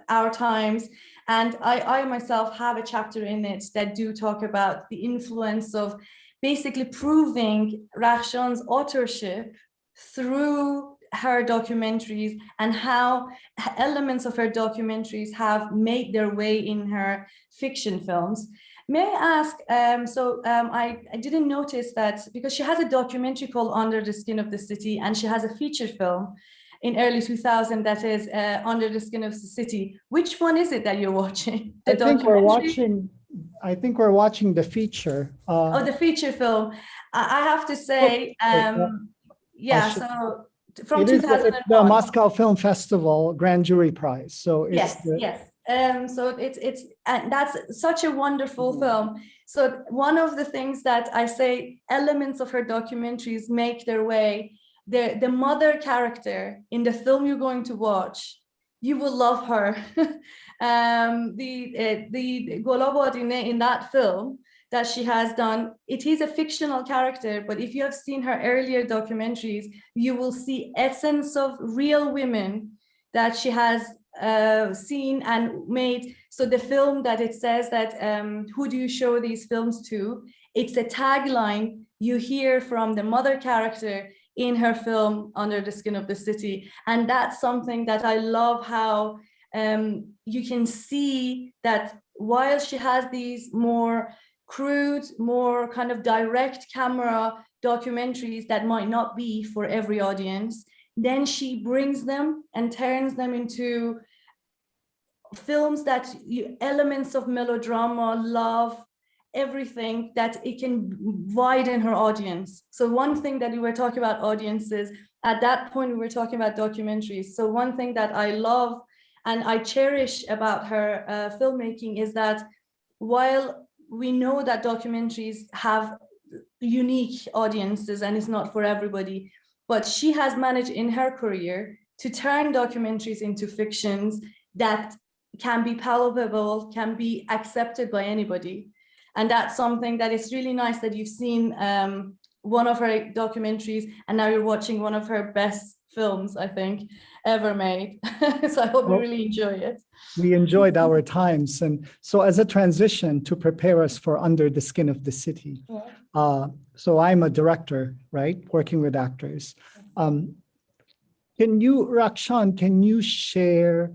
our times, and I myself have a chapter in it that do talk about the influence of basically proving Rakhshan's authorship through her documentaries and how elements of her documentaries have made their way in her fiction films. May I ask, I didn't notice that, because she has a documentary called Under the Skin of the City, and she has a feature film in early 2000 that is Under the Skin of the City. Which one is it that you're watching? The documentary? I think we're watching the feature. Oh, the feature film. I have to say, so from it is 2001. the Moscow Film Festival Grand Jury Prize. So it's yes. So it's and that's such a wonderful film. So one of the things that I say, elements of her documentaries make their way. The mother character in the film you're going to watch, you will love her. The Golabadine in that film that she has done, it is a fictional character, but if you have seen her earlier documentaries, you will see essence of real women that she has seen and made. So the film that it says that who do you show these films to? It's a tagline you hear from the mother character in her film Under the Skin of the City. And that's something that I love, how you can see that while she has these more crude, more kind of direct camera documentaries that might not be for every audience, then she brings them and turns them into films that elements of melodrama, love, everything, that it can widen her audience. So one thing that we were talking about audiences, at that point we were talking about documentaries. So one thing that I love and I cherish about her filmmaking is that while we know that documentaries have unique audiences and it's not for everybody, but she has managed in her career to turn documentaries into fictions that can be palpable, can be accepted by anybody. And that's something that is really nice, that you've seen one of her documentaries and now you're watching one of her best films, I think, ever made. So I hope you really enjoy it. We enjoyed our times. And so as a transition to prepare us for Under the Skin of the City, so I'm a director, right, working with actors. Rakhshan, can you share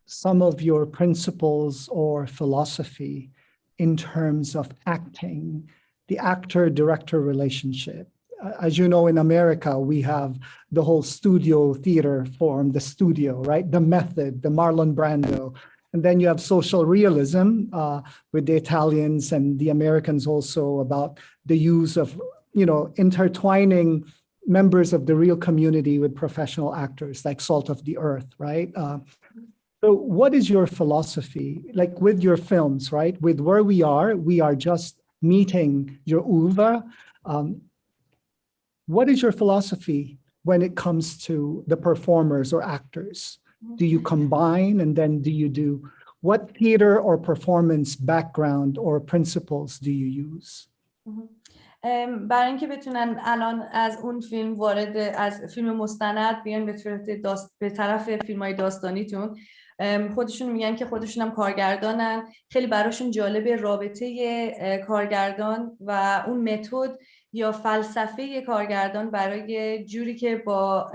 some of your principles or philosophy in terms of acting, the actor-director relationship? As you know, in America, we have the whole studio theater form, the studio, right? The method, the Marlon Brando. And then you have social realism with the Italians and the Americans also, about the use of, intertwining members of the real community with professional actors, like salt of the earth, right? So what is your philosophy, like with your films, right? With where we are just meeting your oeuvre. What is your philosophy when it comes to the performers or actors? Do you combine, and then what theater or performance background or principles do you use? برای اینکه بتونن الان از اون فیلم وارد از فیلم مستند بیان به طرف فیلم‌های داستانیتون، خودشون میگن که خودشون هم کارگردانن. خیلی براشون جالبه رابطه کارگردان و اون متد یا فلسفه کارگردان برای جوری که با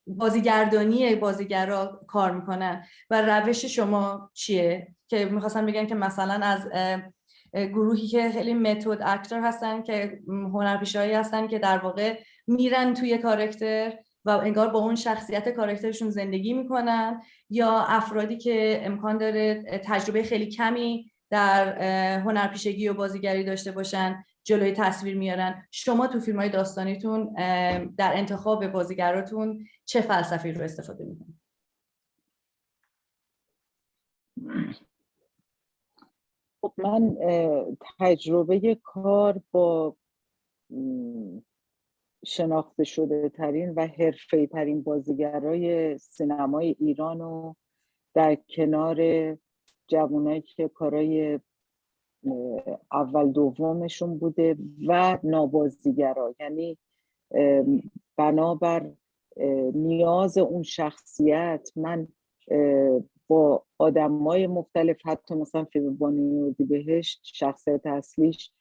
بازیگردانی بازیگرا کار میکنن و روش شما چیه. که میخواستن بگن که مثلا از گروهی که خیلی متد اکتور هستن، که هنرپیشه‌ای هستن که در واقع میرن توی کاراکتر و انگار با اون شخصیت کاراکترشون زندگی میکنن، یا افرادی که امکان داره تجربه خیلی کمی در هنرپیشگی و بازیگری داشته باشن جلوی تصویر میارن. شما تو فیلم‌های داستانیتون در انتخاب بازیگراتون چه فلسفی رو استفاده میکنید؟ خب من تجربه کار با شناخته شده ترین و حرفه‌ای ترین بازیگرای سینمای ایران و در کنار جوانایی که کارای اول دومشون بوده و نابازیگرا، یعنی بنابر نیاز اون شخصیت من با آدمای مختلف، حتی مثلا فیلم بانی اردیبهشت شخصیت اصلیش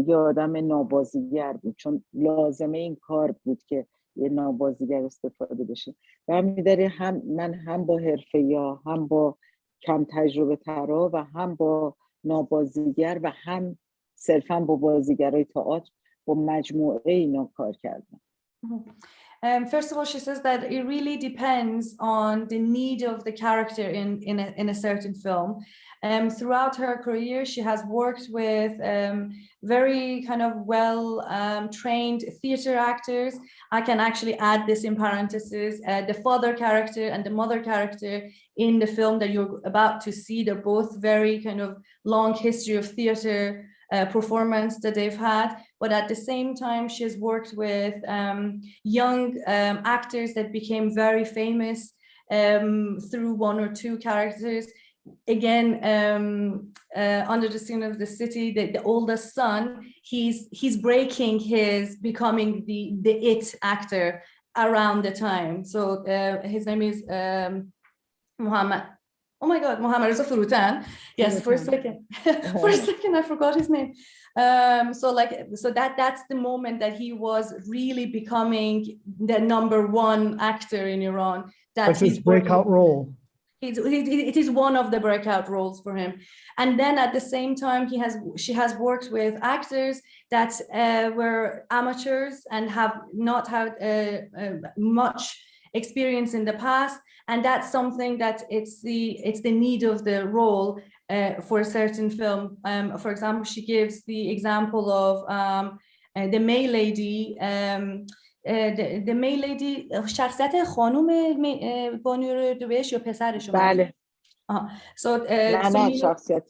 یه آدم نابازیگر بود، چون لازمه این کار بود که یه نابازیگر استفاده بشه. و همین داره من هم با حرفه‌ای‌ها، هم با کم تجربه ترا و هم با نابازیگر و هم صرفا با بازیگرای تئاتر با مجموعه اینا کار کردم. First of all, she says that it really depends on the need of the character in a certain film. Throughout her career, she has worked with very kind of well trained theater actors. I can actually add this in parentheses, the father character and the mother character in the film that you're about to see. They're both very kind of long history of theater performance that they've had, but at the same time she has worked with young actors that became very famous through one or two characters. Again, Under the Skin of the City, the oldest son, he's breaking his becoming the it actor around the time. So his name is Muhammad. Oh my God, Muhammad Reza Furutan. Yes, for a second, I forgot his name. So that's the moment that he was really becoming the #1 actor in Iran. That's his breakout role. It is one of the breakout roles for him. And then at the same time, she has worked with actors that were amateurs and have not had much experience in the past. And that's something that it's the need of the role for a certain film. For example, she gives the example of the May Lady. The May Lady شخصیت خانم بانو رو بهش یا پسرش؟ بله. نه شخصیت.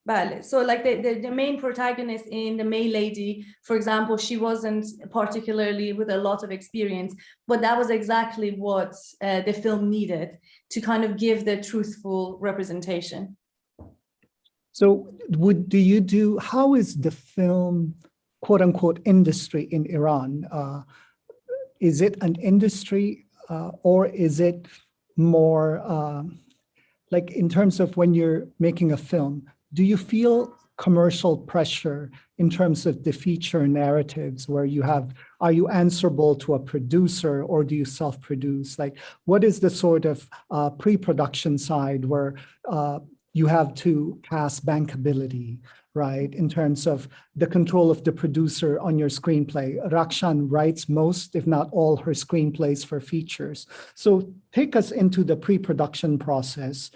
بله. So like the main protagonist in the May Lady, for example, she wasn't particularly with a lot of experience, but that was exactly what the film needed to kind of give the truthful representation. So how is the film quote unquote industry in Iran? Is it an industry or is it more like in terms of when you're making a film, do you feel commercial pressure in terms of the feature narratives where are you answerable to a producer or do you self-produce? Like what is the sort of pre-production side where you have to pass bankability, right? In terms of the control of the producer on your screenplay. Rakhshan writes most, if not all, her screenplays for features. So take us into the pre-production process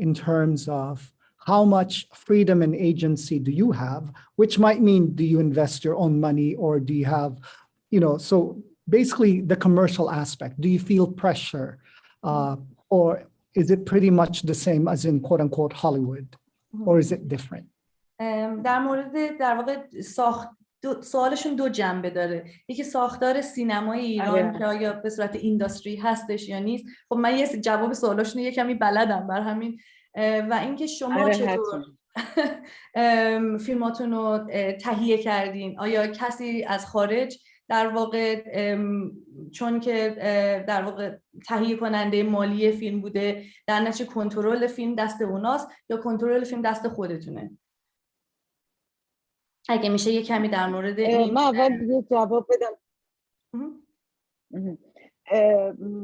in terms of how much freedom and agency do you have, which might mean, do you invest your own money or do you have, so basically the commercial aspect, do you feel pressure or is it pretty much the same as in quote unquote Hollywood or is it different? در مورد در واقع سوالشون دو جنبه داره. یکی ساختار سینمای ایران که آیا به صورت اینداستری هستش یا نیست. خب من یه جواب سوالاشون یه کمی بلدم بر همین و اینکه شما چطور فیلماتون رو تهیه کردین. آیا کسی از خارج در واقع چون که در واقع تهیه کننده مالی فیلم بوده در نتیجه کنترل فیلم دست اوناست یا کنترل فیلم دست خودتونه؟ اگه میشه یه کمی در مورد این من اول یه جواب بدم.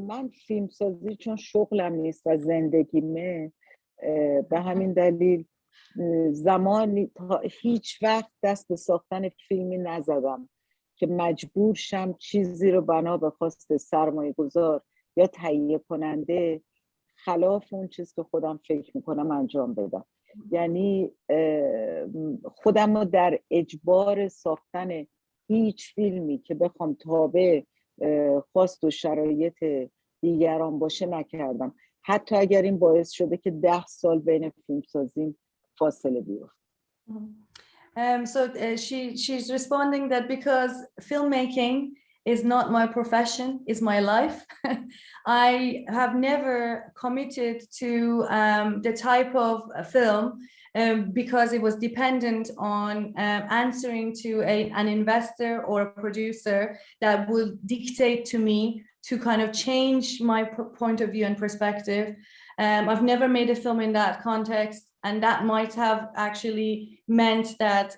من فیلمسازی چون شغلم نیست و زندگیمه، به همین دلیل زمانی تا هیچ وقت دست به ساختن فیلمی نزدم که مجبور شم چیزی رو بنا به خواست سرمایه گذار یا تهیه کننده خلاف اون چیز که خودم فکر میکنم انجام بدم. یعنی خودم رو در اجبار ساختن هیچ فیلمی که بخوام تابع خواست و شرایط دیگران باشه نکردم، حتی اگر این باعث شده که 10 سال بین فیلمسازیم فاصله بیفته. She's responding that because filmmaking is not my profession, is my life. I have never committed to the type of film because it was dependent on answering to an investor or a producer that would dictate to me to kind of change my point of view and perspective. I've never made a film in that context, and that might have actually meant that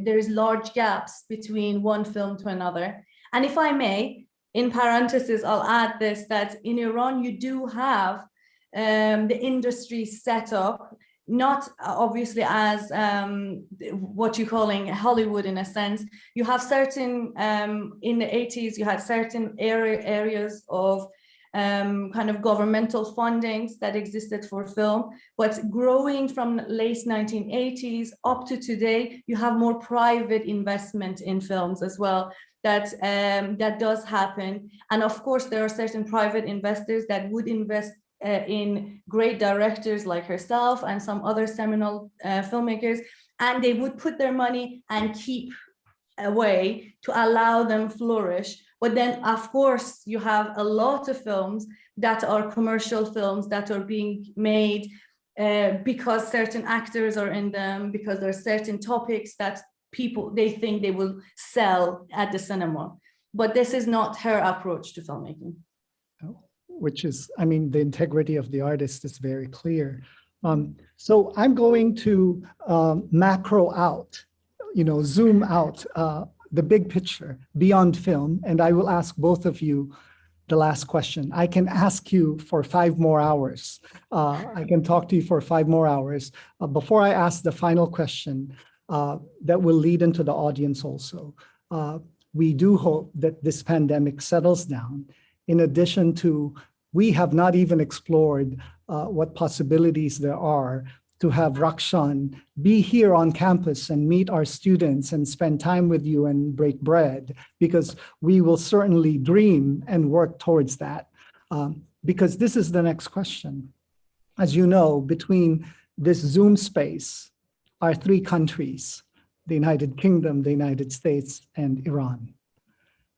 there is large gaps between one film to another. And if I may, in parentheses, I'll add this, that in Iran, you do have the industry set up not obviously as what you're calling Hollywood in a sense. You have certain, in the 80s, you had certain areas of kind of governmental fundings that existed for film, but growing from late 1980s up to today, you have more private investment in films as well. That does happen. And of course, there are certain private investors that would invest in great directors like herself and some other seminal filmmakers, and they would put their money and keep away to allow them flourish. But then, of course, you have a lot of films that are commercial films that are being made because certain actors are in them, because there are certain topics that people, they think they will sell at the cinema. But this is not her approach to filmmaking. Which is, I mean, the integrity of the artist is very clear. So I'm going to macro out, zoom out the big picture beyond film, and I will ask both of you the last question. I can ask you for 5 more hours. I can talk to you for 5 more hours. Before I ask the final question, that will lead into the audience also. We do hope that this pandemic settles down. In addition to, we have not even explored what possibilities there are to have Rakhshan be here on campus and meet our students and spend time with you and break bread, because we will certainly dream and work towards that. Because this is the next question. As you know, between this Zoom space are 3 countries, the United Kingdom, the United States, and Iran.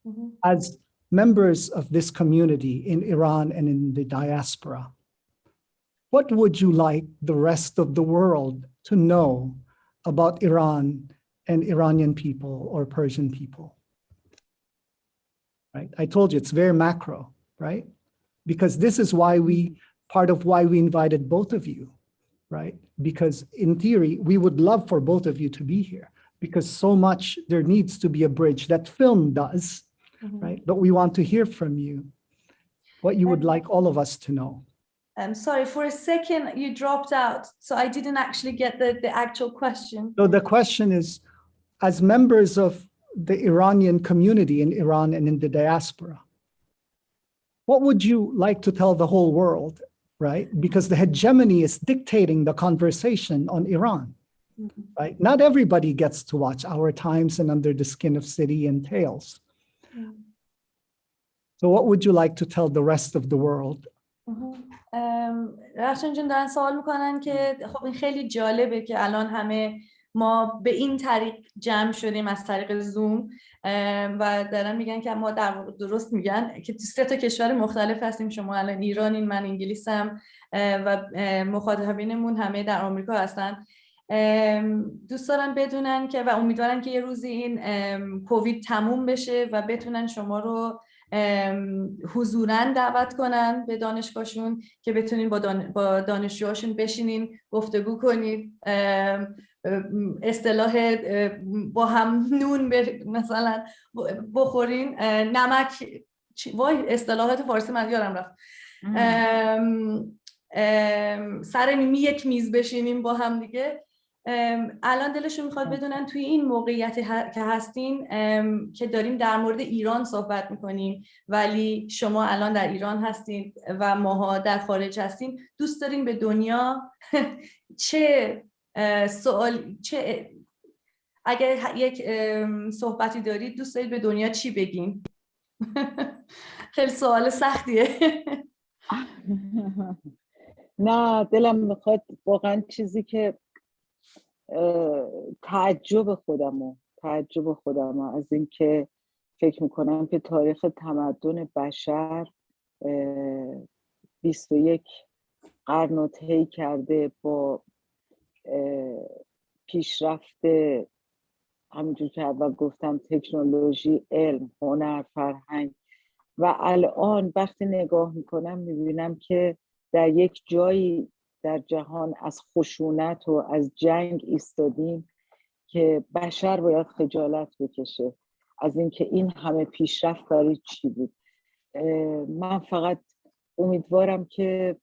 Mm-hmm. As members of this community in Iran and in the diaspora, what would you like the rest of the world to know about Iran and Iranian people or Persian people? Right? I told you it's very macro, right? Because this is why part of why we invited both of you, right? Because in theory, we would love for both of you to be here, because so much there needs to be a bridge that film does. Right? But we want to hear from you what you would like all of us to know. I'm sorry, for a second you dropped out, so I didn't actually get the actual question. So the question is, as members of the Iranian community in Iran and in the diaspora, what would you like to tell the whole world, right? Because the hegemony is dictating the conversation on Iran, right? Not everybody gets to watch Our Times and Under the Skin of City and Tales. So what would you like to tell the rest of the world? رخشان جان دارن سوال میکنن که خب این خیلی جالبه که الان همه ما به این طریق جمع شدیم از طریق زوم و دارن میگن که ما در واقع درست میگن که تو 3 کشور مختلف هستیم. شما الان ایرانین، من انگلیسم و مخاطبینمون همه در آمریکا هستن. دوست دارن بدونن که و امیدوارن که یه روزی این کووید تموم بشه و بتونن شما رو حضوراً دعوت کنن به دانشگاهشون که بتونین با دانشجوهاشون بشینین گفتگو کنید، اصطلاح با هم نون مثلا بخورین، نمک، وای اصطلاحات فارسی من یادم رفت، سر یک میز بشینیم با هم دیگه. الان دلشون میخواد بدونن توی این موقعیت که هستین که داریم در مورد ایران صحبت میکنیم، ولی شما الان در ایران هستین و ماها در خارج هستیم، دوست دارین به دنیا چه اگر یک صحبتی دارید دوست دارید به دنیا چی بگین؟ خیلی سوال سختیه. نه، دلم میخواد واقعا چیزی که تعجب خودم از این که فکر میکنم که تاریخ تمدن بشر 21 قرن رو طی کرده با پیشرفت همینجور که اول گفتم تکنولوژی، علم، هنر، فرهنگ، و الان وقتی نگاه میکنم میبینم که در یک جایی در جهان از خشونت و از جنگ ایستادیم که بشر باید خجالت بکشه از اینکه این همه پیشرفت برای چی بود. من فقط امیدوارم که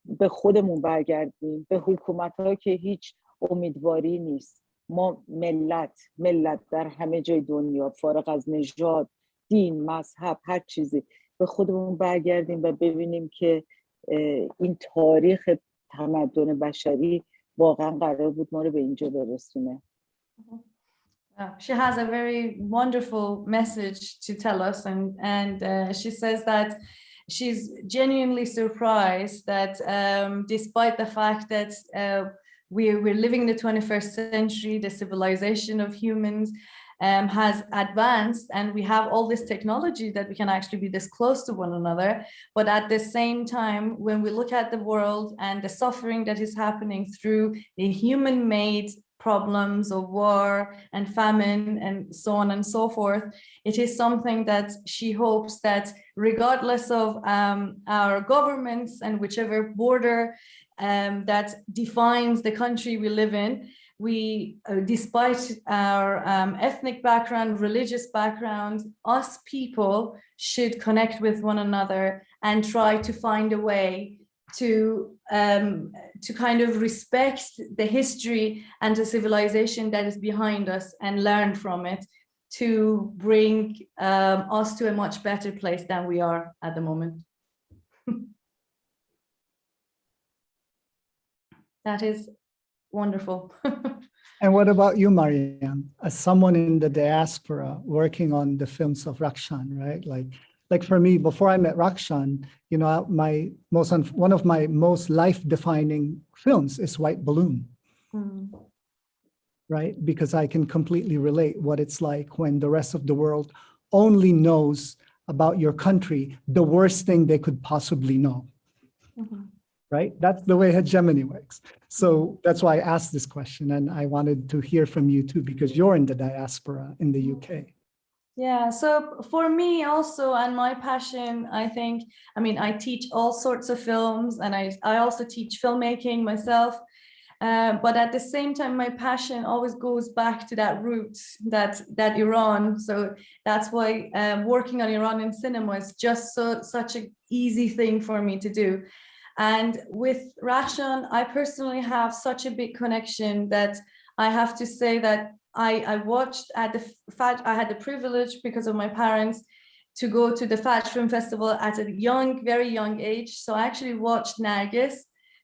به خودمون برگردیم، به حکومت‌ها که هیچ امیدواری نیست. ما ملت در همه جای دنیا، فارغ از نژاد، دین، مذهب، هر چیزی، به خودمون برگردیم و ببینیم که این تاریخ تمدن بشری واقعا قرار بود ما رو به اینجا برسونه. She has a very wonderful message to tell us, and she says that she's genuinely surprised that despite the fact that we're living in the 21st century, the civilization of humans has advanced, and we have all this technology that we can actually be this close to one another. But at the same time, when we look at the world and the suffering that is happening through the human-made problems of war and famine and so on and so forth, it is something that she hopes that regardless of our governments and whichever border that defines the country we live in, we, despite our ethnic background, religious background, us people should connect with one another and try to find a way to kind of respect the history and the civilization that is behind us and learn from it to bring us to a much better place than we are at the moment. That is wonderful. And what about you, Maryam, as someone in the diaspora working on the films of Rakhshan, right? Like for me, before I met Rakhshan, you know, one of my most life-defining films is White Balloon, right? Because I can completely relate what it's like when the rest of the world only knows about your country the worst thing they could possibly know. Right? That's the way hegemony works. So that's why I asked this question, and I wanted to hear from you too, because you're in the diaspora in the UK. Yeah, so for me also, and my passion, I think, I mean, I teach all sorts of films, and I also teach filmmaking myself. But at the same time, my passion always goes back to that root, that Iran. So that's why working on Iranian cinema is just such an easy thing for me to do. And with Rakhshan, I personally have such a big connection that I have to say that I watched at the Fajr. I had the privilege because of my parents to go to the Fajr Film Festival at a very young age. So I actually watched Nargis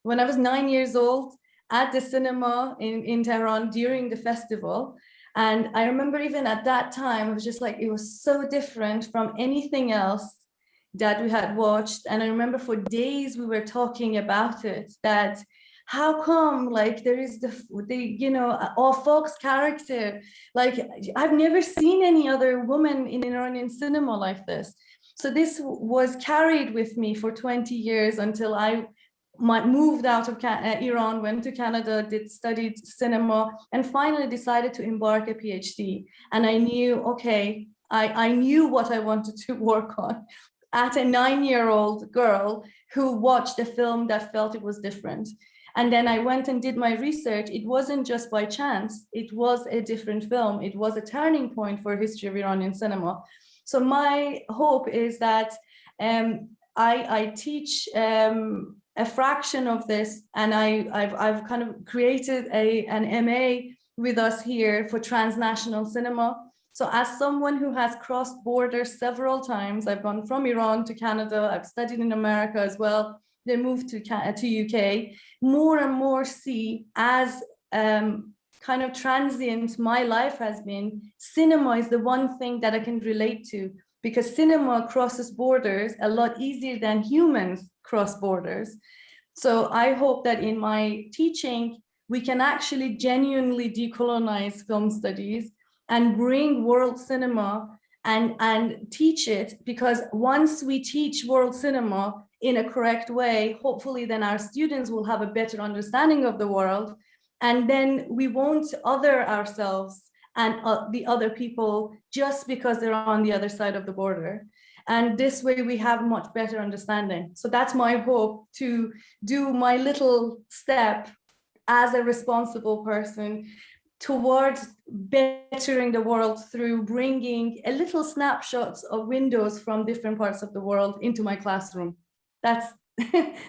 when I was 9 years old at the cinema in Tehran during the festival. And I remember even at that time, it was just like, it was so different from anything else that we had watched. And I remember for days we were talking about it, that how come like there is the you know, all Fox character, like I've never seen any other woman in Iranian cinema like this. So this was carried with me for 20 years until I moved out of Iran, went to Canada, studied cinema, and finally decided to embark a PhD. And I knew, okay, I knew what I wanted to work on at a 9-year-old girl who watched a film that felt it was different. And then I went and did my research. It wasn't just by chance. It was a different film. It was a turning point for history of Iranian cinema. So my hope is that I teach a fraction of this, and I've kind of created an MA with us here for transnational cinema. So as someone who has crossed borders several times, I've gone from Iran to Canada, I've studied in America as well, then moved to UK, more and more see as kind of transient my life has been, cinema is the one thing that I can relate to, because cinema crosses borders a lot easier than humans cross borders. So I hope that in my teaching, we can actually genuinely decolonize film studies and bring world cinema and teach it, because once we teach world cinema in a correct way, hopefully then our students will have a better understanding of the world, and then we won't other ourselves and the other people just because they're on the other side of the border. And this way we have much better understanding. So that's my hope, to do my little step as a responsible person towards bettering the world through bringing a little snapshots of windows from different parts of the world into my classroom.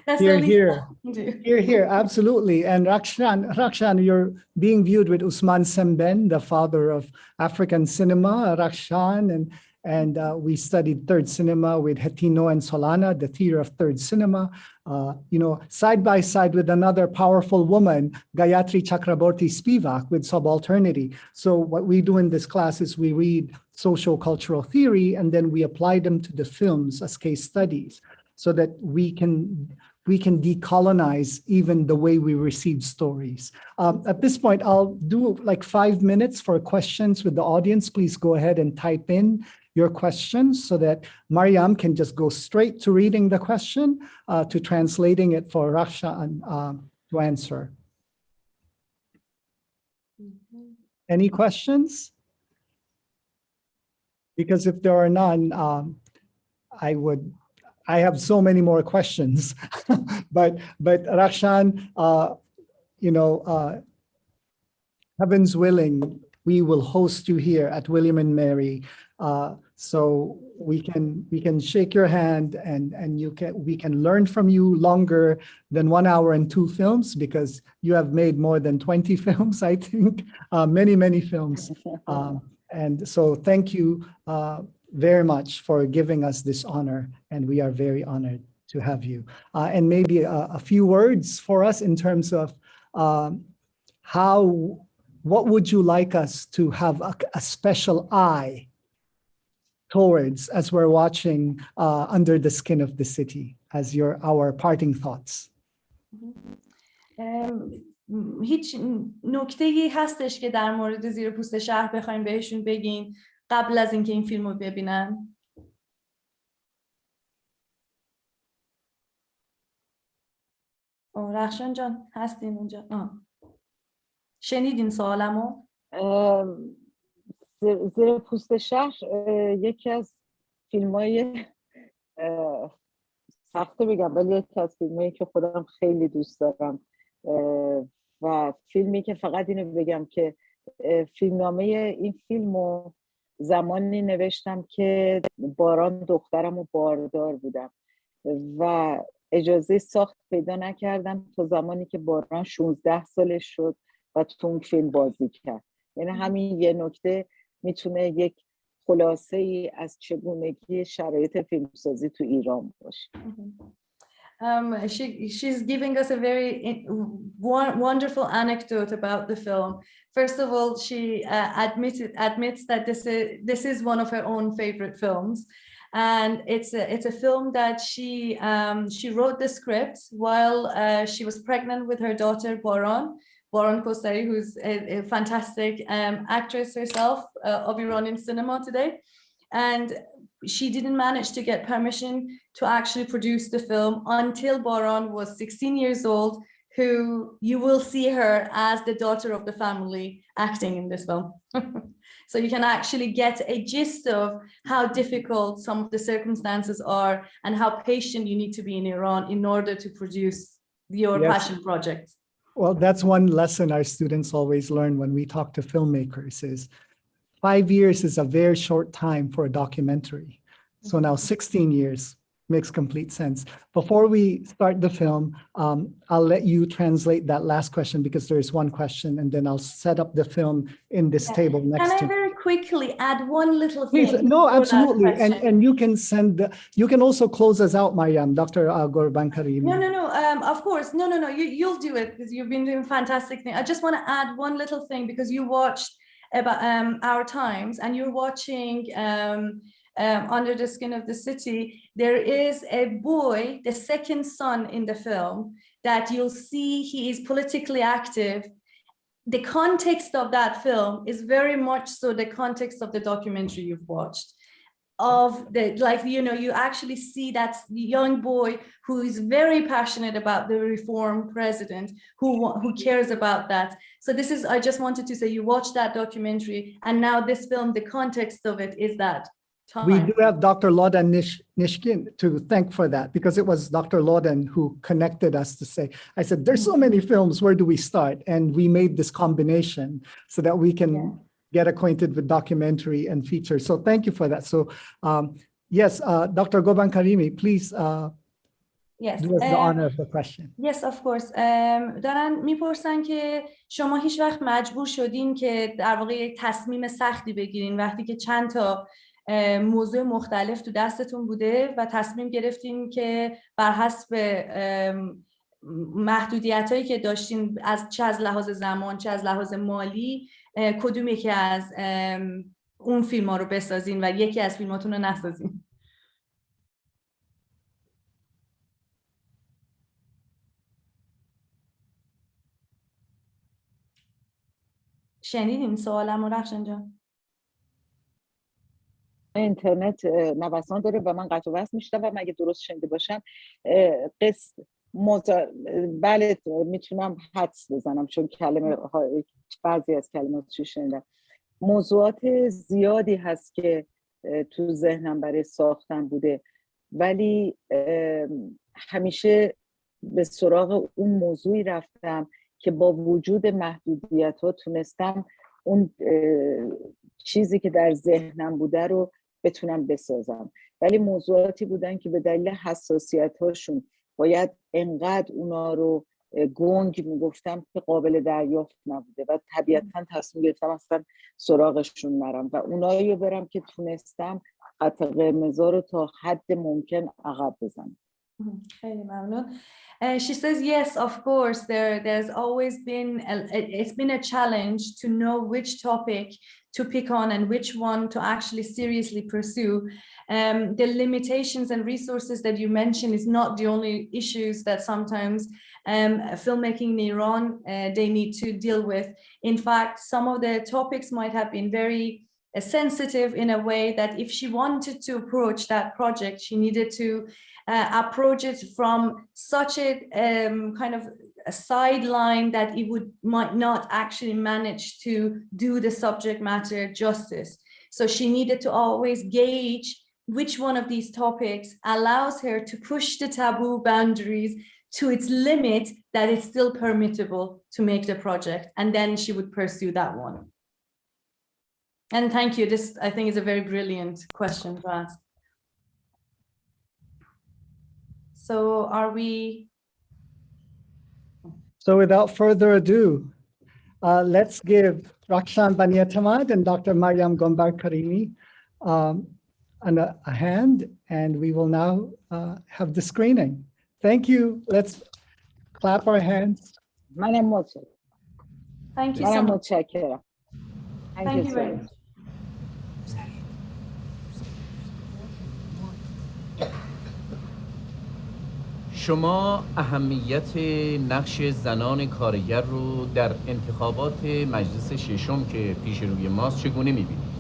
That's Here, the least here. I can do. Here, absolutely. And Rakhshan, you're being viewed with Usman Semben, the father of African cinema, Rakhshan, and we studied third cinema with Hetino and Solana, the theater of third cinema, side by side with another powerful woman, Gayatri Chakraborty Spivak with Subalternity. So what we do in this class is we read social-cultural theory, and then we apply them to the films as case studies so that we can decolonize even the way we receive stories. At this point, I'll do like 5 minutes for questions with the audience. Please go ahead and type in your questions so that Maryam can just go straight to reading the question, to translating it for Rakhshan to answer. Any questions? Because if there are none, I have so many more questions, but Rakhshan, heaven's willing, we will host you here at William and Mary, so we can shake your hand and we can learn from you longer than 1 hour and 2 films, because you have made more than 20 films, I think, many films, and so thank you very much for giving us this honor, and we are very honored to have you. And maybe a few words for us in terms of what would you like us to have a special eye towards as we're watching Under the Skin of the City, as our parting thoughts. هیچ نکته‌ای هستش که در مورد زیر پوست شهر بخوایم بهشون بگین قبل از اینکه این فیلم رو ببینن؟ رخشان جان هستین اونجا؟ شنیدین سوالمو؟ زیر پوست شهر یکی از فیلم‌های سخته بگم، ولی یکی از فیلمایی که خودم خیلی دوست دارم و فیلمی که فقط اینو بگم که فیلمنامه این فیلمو زمانی نوشتم که باران دخترم باردار بودم و اجازه ساخت پیدا نکردم تا زمانی که باران 16 سالش شد و تو اون فیلم بازی کرد. یعنی همین یه نکته میتونه یک خلاصه ای از چگونگی شرایط فیلمسازی تو ایران باشه. She's giving us a very wonderful anecdote about the film. First of all, she admits that this is one of her own favorite films, and it's a film that she wrote the script while she was pregnant with her daughter Baran Kosari, who's a fantastic actress herself of Iranian cinema today, and she didn't manage to get permission to actually produce the film until Baran was 16 years old, who you will see her as the daughter of the family acting in this film. So you can actually get a gist of how difficult some of the circumstances are and how patient you need to be in Iran in order to produce your passion projects. Well, that's one lesson our students always learn when we talk to filmmakers is 5 years is a very short time for a documentary. So now 16 years makes complete sense. Before we start the film, I'll let you translate that last question because there is one question, and then I'll set up the film in this table next to. Can I very quickly add one little Please, thing? no, absolutely. And you can you can also close us out, Maryam, Dr. Ghorbankarimi. No, of course. No, you'll do it because you've been doing fantastic thing. I just want to add one little thing because you watched about Our Times and you're watching Under the Skin of the City. There is a boy, the second son in the film, that you'll see he is politically active. The context of that film is very much so the context of the documentary you've watched. Of the, like, you know, you actually see that young boy who is very passionate about the reform president, who cares about that. So this is, I just wanted to say, you watched that documentary, and now this film, the context of it is that time. We do have Dr. Lodan Nishkin to thank for that, because it was Dr. Lodan who connected us to say, I said, there's so many films, where do we start? And we made this combination so that we can get acquainted with documentary and feature. So thank you for that. So yes, Dr. Ghorbankarimi, please Yes. do us the honor of the question. Yes, of course. دارن میپرسن که شما هیچ وقت مجبور شدین که در واقع یک تصمیم سختی بگیرین وقتی که چند تا موضوع مختلف تو دستتون بوده و تصمیم گرفتین که بر حسب محدودیتایی که داشتین چه از لحاظ زمان چه از لحاظ مالی کدوم یکی از اون فیلم ها رو بسازین و یکی از فیلماتون رو نسازین؟ شنیدین سوالم رو رخشان جان؟ اینترنت نوسان داره و من قطع و وصل میشم و مگه درست شنیده باشم بله میتونم حدس بزنم چون کلمه بعضی از کلمات رو شنیدم. موضوعات زیادی هست که تو ذهنم برای ساختن بوده ولی همیشه به سراغ اون موضوعی رفتم که با وجود محدودیت‌ها تونستم اون چیزی که در ذهنم بوده رو بتونم بسازم. ولی موضوعاتی بودن که به دلیل حساسیت‌هاشون باید انقدر اونا رو گنگ میگفتم که قابل دریافت نبوده و طبیعتاً تصمیم گرفتم اصلا سراغشون نرم و اونایی رو برم که تونستم خط قرمزا رو تا حد ممکن عقب بزنم. خیلی ممنون. She says, yes, of course, there's always been, it's been a challenge to know which topic to pick on and which one to actually seriously pursue. The limitations and resources that you mentioned is not the only issues that sometimes filmmaking in Iran, they need to deal with. In fact, some of the topics might have been very sensitive in a way that if she wanted to approach that project, she needed to approach it from such a kind of a sideline that it might not actually manage to do the subject matter justice. So she needed to always gauge which one of these topics allows her to push the taboo boundaries to its limit that it's still permissible to make the project, and then she would pursue that one. And thank you. This, I think, is a very brilliant question to ask. So are we? So without further ado, let's give Rakhshan Banietemad and Dr. Maryam Ghorbankarimi a hand, and we will now have the screening. Thank you. Let's clap our hands. Thank you so much. Thank you very much. شما اهمیت نقش زنان کارگر رو در انتخابات مجلس ششم که پیش روی ماست چگونه می‌بینید؟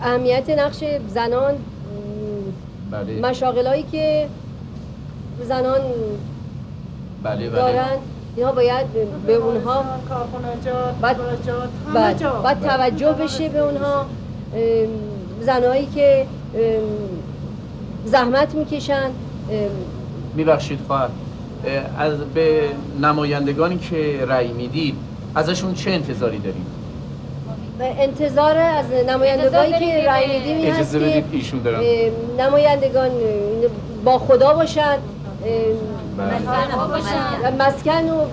اهمیت نقش زنان بله. مشاغلایی که زنان بله دارن اینا باید به اونها باید توجه بشه به اونها. زنایی که زحمت میکشن. میبخشید خواهر، به نمایندگانی که رأی میدید ازشون چه انتظاری دارید؟ انتظار از نمایندگانی که رأی میدیم این هست که ایشون دارن نمایندگان با خدا باشن، مسکن و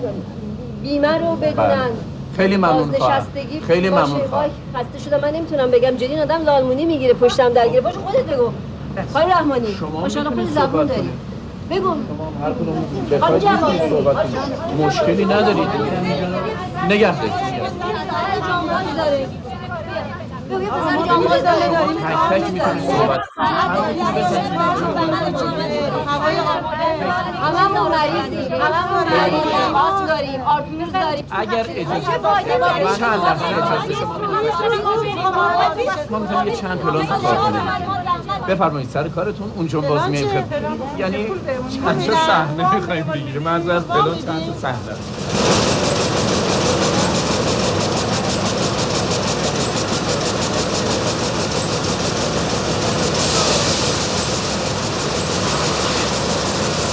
بیمه رو بدونن. خیلی ممنون خواهر. خیلی ممنون خواهر. خسته شدم، من نمیتونم بگم جدی این آدم لالمونی میگیره پشتم درگیره. باشه خودت بگو. خانم رحمانی ماشاءالله خود زبون داری. بگو. خانم جوانی مشکلی ندارید. نگه دارید. بگو یه پسر جاماز داریم. تک تک میتونید صحبت هممون مریضیم. آسم داریم، آرپیز داریم. اگر اجازه بدید چند لحظه اجازه شما ما میتونیم یه چند پلان کار کنیم. بفرمایید سر کارتون اونجا باز میایم یعنی چند تا صحنه میخوایم بگیریم. من از پلان چند تا صحنه